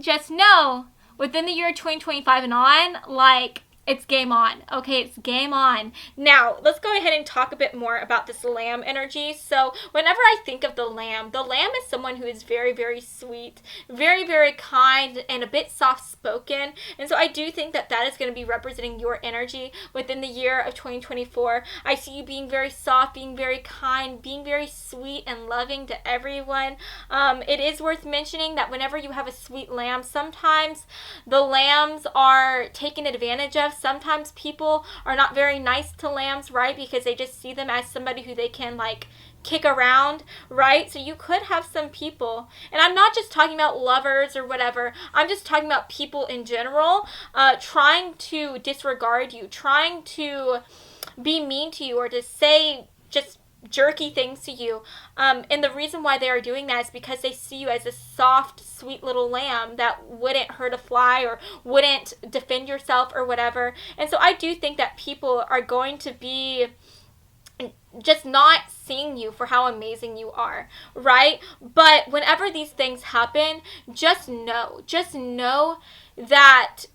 just know, within the year 2025 and on, like, it's game on. Okay, it's game on. Now, let's go ahead and talk a bit more about this lamb energy. So, whenever I think of the lamb is someone who is very, very sweet, very, very kind, and a bit soft-spoken. And so I do think that that is going to be representing your energy within the year of 2024. I see you being very soft, being very kind, being very sweet and loving to everyone. It is worth mentioning that whenever you have a sweet lamb, sometimes the lambs are taken advantage of. Sometimes people are not very nice to lambs, right? Because they just see them as somebody who they can, like, kick around, right? So you could have some people, and I'm not just talking about lovers or whatever, I'm just talking about people in general, trying to disregard you, trying to be mean to you, or to say just jerky things to you. And the reason why they are doing that is because they see you as a soft, sweet little lamb that wouldn't hurt a fly or wouldn't defend yourself or whatever. And so I do think that people are going to be just not seeing you for how amazing you are, right? But whenever these things happen, just know that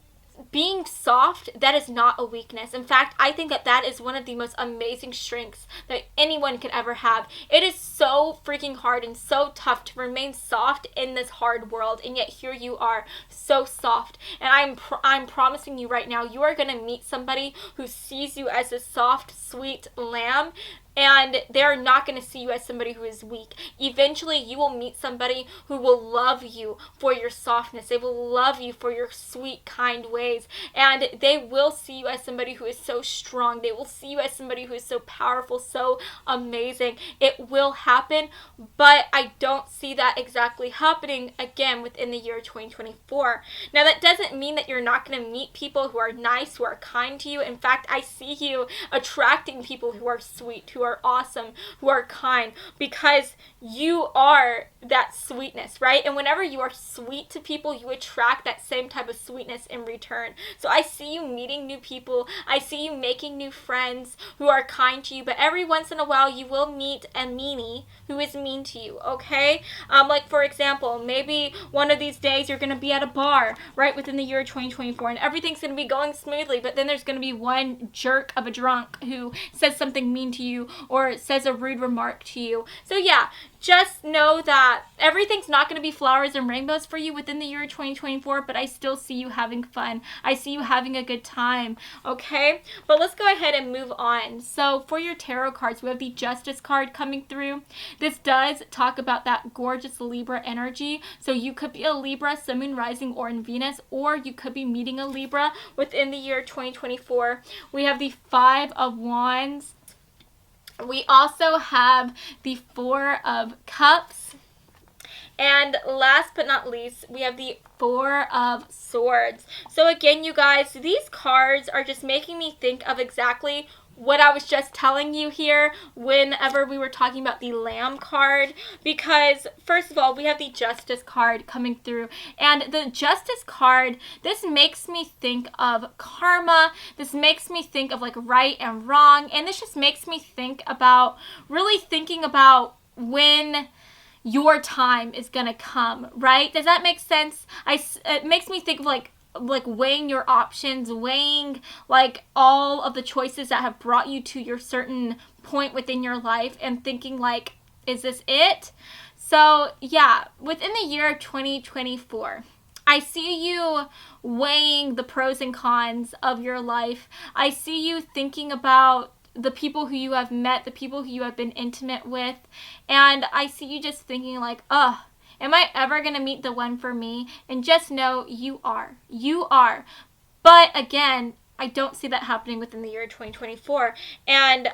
being soft, that is not a weakness. In fact, I think that that is one of the most amazing strengths that anyone could ever have. It is so freaking hard and so tough to remain soft in this hard world, and yet here you are, so soft. And I'm promising you right now, you are going to meet somebody who sees you as a soft, sweet lamb, and they're not going to see you as somebody who is weak. Eventually, you will meet somebody who will love you for your softness. They will love you for your sweet, kind ways. And they will see you as somebody who is so strong. They will see you as somebody who is so powerful, so amazing. It will happen, but I don't see that exactly happening again within the year 2024. Now, that doesn't mean that you're not going to meet people who are nice, who are kind to you. In fact, I see you attracting people who are sweet, who are awesome, who are kind, because you are that sweetness, right? And whenever you are sweet to people, you attract that same type of sweetness in return. So I see you meeting new people. I see you making new friends who are kind to you, but every once in a while you will meet a meanie who is mean to you, okay? Like, for example, maybe one of these days you're going to be at a bar, right, within the year 2024, and everything's going to be going smoothly, but then there's going to be one jerk of a drunk who says something mean to you or says a rude remark to you. So yeah, just know that everything's not going to be flowers and rainbows for you within the year 2024, but I still see you having fun. I see you having a good time, okay? But let's go ahead and move on. So for your tarot cards, we have the Justice card coming through. This does talk about that gorgeous Libra energy. So you could be a Libra, Sun, Moon, Rising, or in Venus, or you could be meeting a Libra within the year 2024. We have the Five of Wands. We also have the Four of Cups. And last but not least, we have the Four of Swords. So again, you guys, these cards are just making me think of exactly what I was just telling you here whenever we were talking about the Lamb card, because first of all, we have the Justice card coming through, and the Justice card, this makes me think of karma. This makes me think of like right and wrong, and this just makes me think about really thinking about when your time is gonna come, right? Does that make sense? It makes me think of like weighing your options, weighing like all of the choices that have brought you to your certain point within your life, and thinking like, is this it? So yeah, within the year of 2024, I see you weighing the pros and cons of your life. I see you thinking about the people who you have met, the people who you have been intimate with. And I see you just thinking like, ugh, am I ever going to meet the one for me? And just know you are. You are. But again, I don't see that happening within the year 2024. And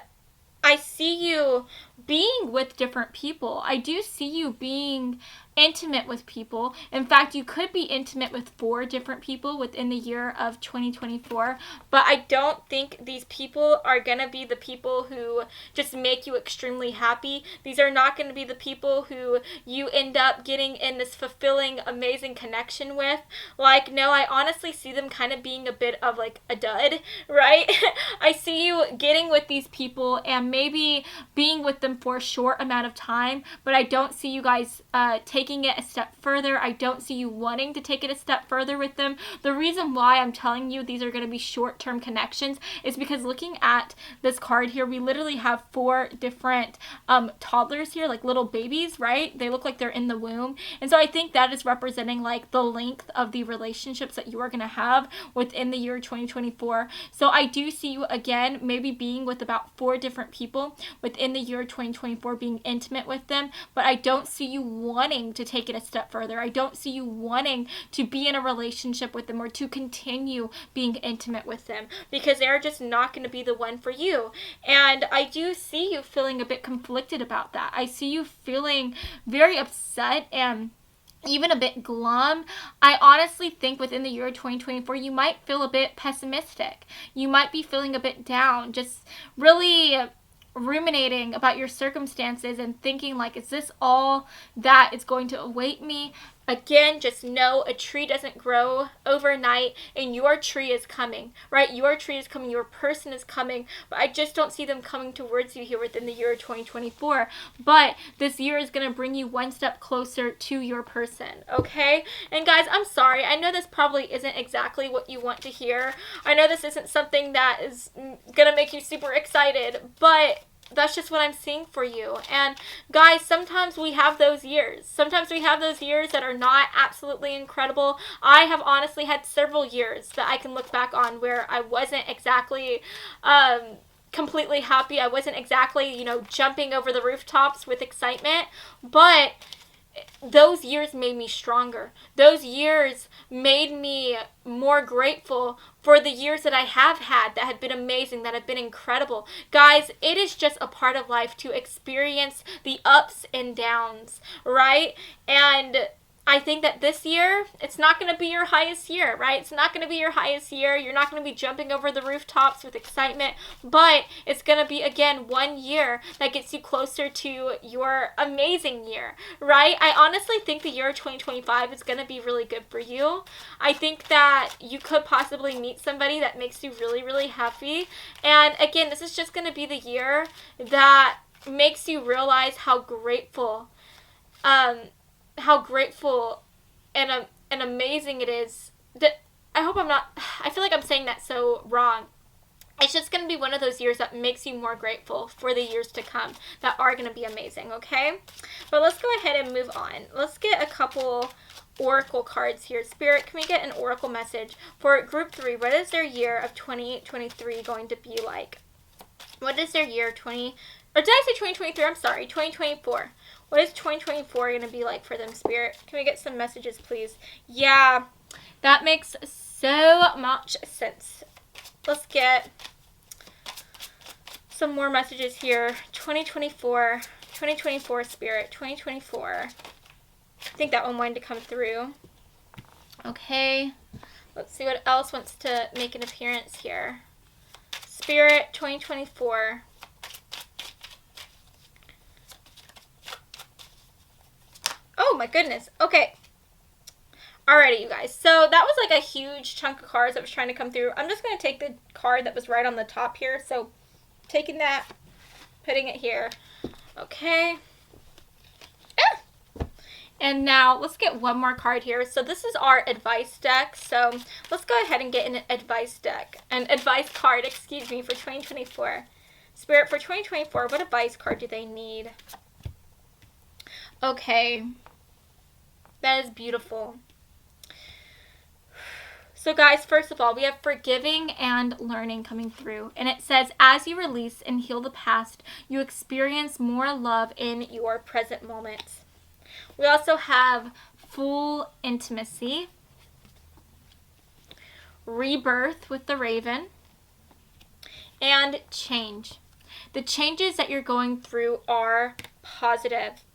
I see you being with different people. I do see you being intimate with people. In fact, you could be intimate with 4 different people within the year of 2024, but I don't think these people are going to be the people who just make you extremely happy. These are not going to be the people who you end up getting in this fulfilling, amazing connection with. Like, no, I honestly see them kind of being a bit of like a dud, right? I see you getting with these people and maybe being with them for a short amount of time, but I don't see you guys taking it a step further. I don't see you wanting to take it a step further with them. The reason why I'm telling you these are going to be short-term connections is because looking at this card here, we literally have 4 different toddlers here, like little babies, right? They look like they're in the womb. And so I think that is representing like the length of the relationships that you are going to have within the year 2024. So I do see you again maybe being with about 4 different people within the year 2024, being intimate with them, but I don't see you wanting to take it a step further. I don't see you wanting to be in a relationship with them or to continue being intimate with them because they're just not going to be the one for you. And I do see you feeling a bit conflicted about that. I see you feeling very upset and even a bit glum. I honestly think within the year 2024, you might feel a bit pessimistic. You might be feeling a bit down, just really ruminating about your circumstances and thinking like, is this all that is going to await me? Again, just know a tree doesn't grow overnight and your tree is coming, right? Your tree is coming, your person is coming, but I just don't see them coming towards you here within the year 2024. But this year is going to bring you one step closer to your person, okay? And guys, I'm sorry. I know this probably isn't exactly what you want to hear. I know this isn't something that is going to make you super excited, but that's just what I'm seeing for you. And guys, sometimes we have those years. Sometimes we have those years that are not absolutely incredible. I have honestly had several years that I can look back on where I wasn't exactly completely happy. I wasn't exactly, jumping over the rooftops with excitement. But those years made me stronger. Those years made me more grateful for the years that I have had that have been amazing, that have been incredible. Guys, it is just a part of life to experience the ups and downs, right? And I think that this year, it's not going to be your highest year, right? It's not going to be your highest year. You're not going to be jumping over the rooftops with excitement, but it's going to be, again, one year that gets you closer to your amazing year, right? I honestly think the year 2025 is going to be really good for you. I think that you could possibly meet somebody that makes you really, really happy. And again, this is just going to be the year that makes you realize how grateful and amazing it is. That I feel like I'm saying that so wrong. It's just going to be one of those years that makes you more grateful for the years to come that are going to be amazing, okay? But let's go ahead and move on. Let's get a couple oracle cards here. Spirit, can we get an oracle message for group 3? What is their year of 2023 going to be like? What is their year 2023? I'm sorry, 2024. What is 2024 going to be like for them, Spirit? Can we get some messages, please? Yeah, that makes so much sense. Let's get some more messages here. 2024, Spirit, 2024. I think that one wanted to come through. Okay, let's see what else wants to make an appearance here. Spirit, 2024. Oh my goodness. Okay. Alrighty, you guys. So that was like a huge chunk of cards that was trying to come through. I'm just going to take the card that was right on the top here. So taking that, putting it here. Okay. And now let's get one more card here. So this is our advice deck. So let's go ahead and get an advice card, for 2024. Spirit, for 2024, what advice card do they need? Okay. That is beautiful. So guys, first of all, we have forgiving and learning coming through. And it says, as you release and heal the past, you experience more love in your present moments. We also have full intimacy, rebirth with the raven, and change. The changes that you're going through are positive.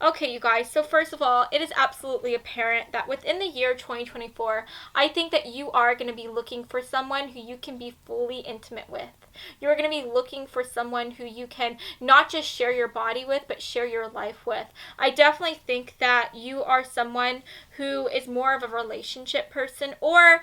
Okay, you guys, so first of all, it is absolutely apparent that within the year 2024, I think that you are going to be looking for someone who you can be fully intimate with. You're going to be looking for someone who you can not just share your body with, but share your life with. I definitely think that you are someone who is more of a relationship person, or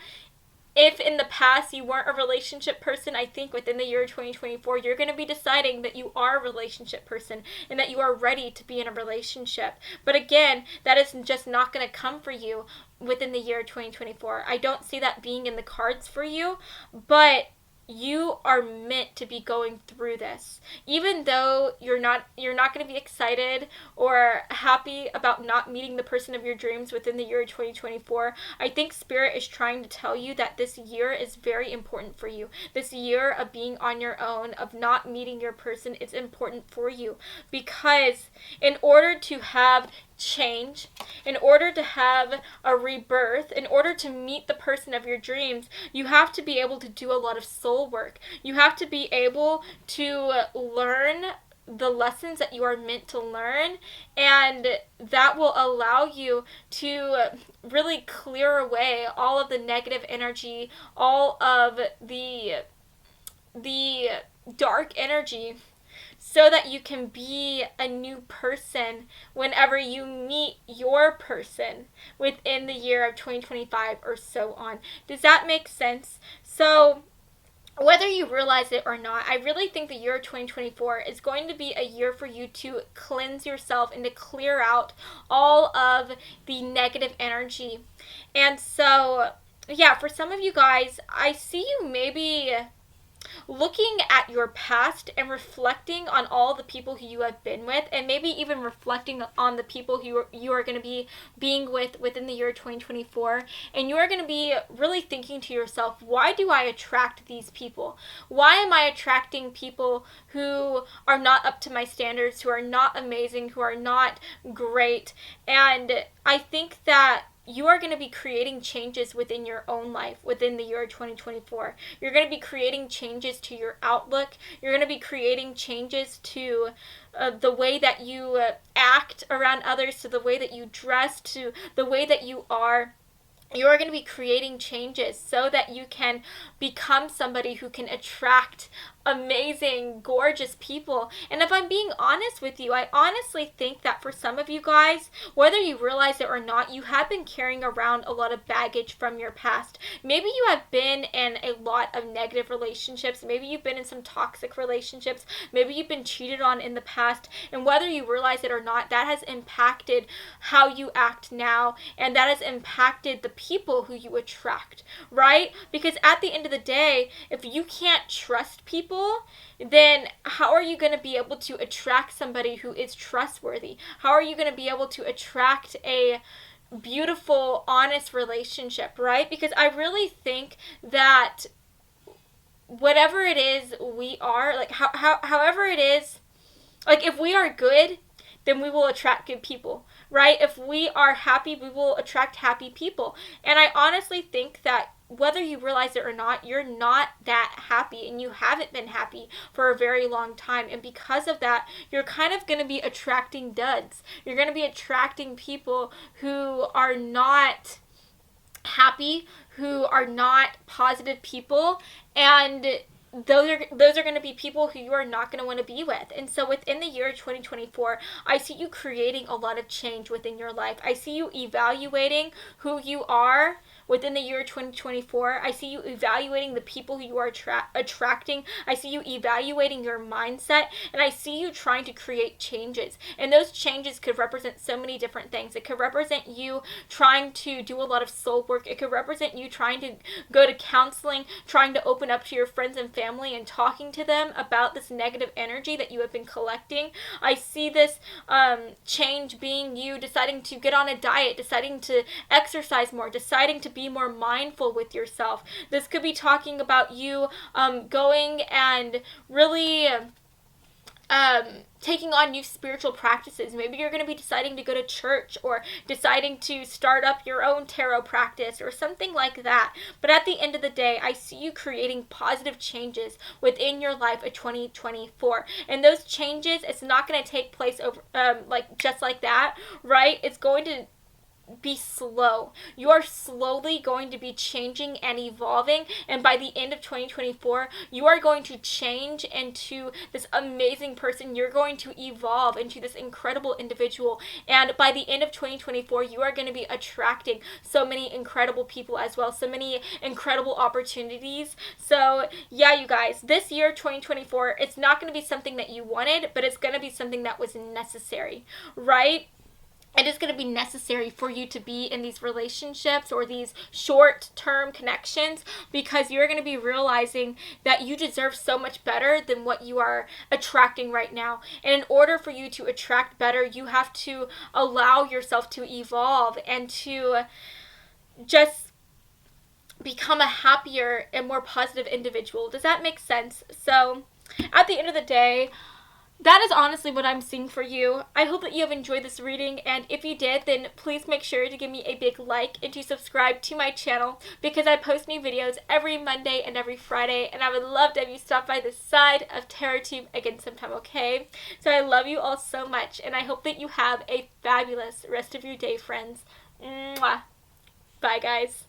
if in the past you weren't a relationship person, I think within the year 2024, you're going to be deciding that you are a relationship person and that you are ready to be in a relationship. But again, that is just not going to come for you within the year 2024. I don't see that being in the cards for you, but you are meant to be going through this. Even though you're not going to be excited or happy about not meeting the person of your dreams within the year 2024, I think Spirit is trying to tell you that this year is very important for you. This year of being on your own, of not meeting your person, is important for you, because in order to have change, in order to have a rebirth, in order to meet the person of your dreams, you have to be able to do a lot of soul work. You have to be able to learn the lessons that you are meant to learn, and that will allow you to really clear away all of the negative energy, all of the dark energy, so that you can be a new person whenever you meet your person within the year of 2025 or so on. Does that make sense? So whether you realize it or not, I really think the year 2024 is going to be a year for you to cleanse yourself and to clear out all of the negative energy. And so, yeah, for some of you guys, I see you maybe looking at your past and reflecting on all the people who you have been with, and maybe even reflecting on the people who you are going to be being with within the year 2024, and you are going to be really thinking to yourself, why do I attract these people? Why am I attracting people who are not up to my standards, who are not amazing, who are not great? And I think that you are going to be creating changes within your own life within the year 2024. You're going to be creating changes to your outlook. You're going to be creating changes to the way that you act around others, to the way that you dress, to the way that you are. You are going to be creating changes so that you can become somebody who can attract amazing, gorgeous people. And if I'm being honest with you, I honestly think that for some of you guys, whether you realize it or not, you have been carrying around a lot of baggage from your past. Maybe you have been in a lot of negative relationships. Maybe you've been in some toxic relationships. Maybe you've been cheated on in the past. And whether you realize it or not, that has impacted how you act now. And that has impacted the people who you attract, right? Because at the end of the day, if you can't trust people, then how are you going to be able to attract somebody who is trustworthy? How are you going to be able to attract a beautiful, honest relationship, right? Because I really think that whatever it is we are, like however it is, like if we are good, then we will attract good people, right? If we are happy, we will attract happy people. And I honestly think that whether you realize it or not, you're not that happy, and you haven't been happy for a very long time. And because of that, you're kind of going to be attracting duds. You're going to be attracting people who are not happy, who are not positive people, and those are going to be people who you are not going to want to be with. And so within the year 2024, I see you creating a lot of change within your life. I see you evaluating who you are within the year 2024. I see you evaluating the people who you are attracting. I see you evaluating your mindset, and I see you trying to create changes. And those changes could represent so many different things. It could represent you trying to do a lot of soul work. It could represent you trying to go to counseling, trying to open up to your friends and family and talking to them about this negative energy that you have been collecting. I see this change being you deciding to get on a diet, deciding to exercise more, deciding to be more mindful with yourself. This could be talking about you going and really taking on new spiritual practices. Maybe you're going to be deciding to go to church or deciding to start up your own tarot practice or something like that. But at the end of the day, I see you creating positive changes within your life of 2024. And those changes, it's not going to take place over just like that, right? It's going to be slow. You are slowly going to be changing and evolving, and by the end of 2024 you are going to change into this amazing person. You're going to evolve into this incredible individual, and by the end of 2024 you are going to be attracting so many incredible people as well, so many incredible opportunities. So yeah, you guys, this year 2024, it's not going to be something that you wanted, but it's going to be something that was necessary, right? It is going to be necessary for you to be in these relationships or these short-term connections, because you're going to be realizing that you deserve so much better than what you are attracting right now. And in order for you to attract better, you have to allow yourself to evolve and to just become a happier and more positive individual. Does that make sense? So at the end of the day, that is honestly what I'm seeing for you. I hope that you have enjoyed this reading, and if you did, then please make sure to give me a big like and to subscribe to my channel, because I post new videos every Monday and every Friday, and I would love to have you stop by this side of TarotTube again sometime, okay? So I love you all so much, and I hope that you have a fabulous rest of your day, friends. Mwah. Bye, guys.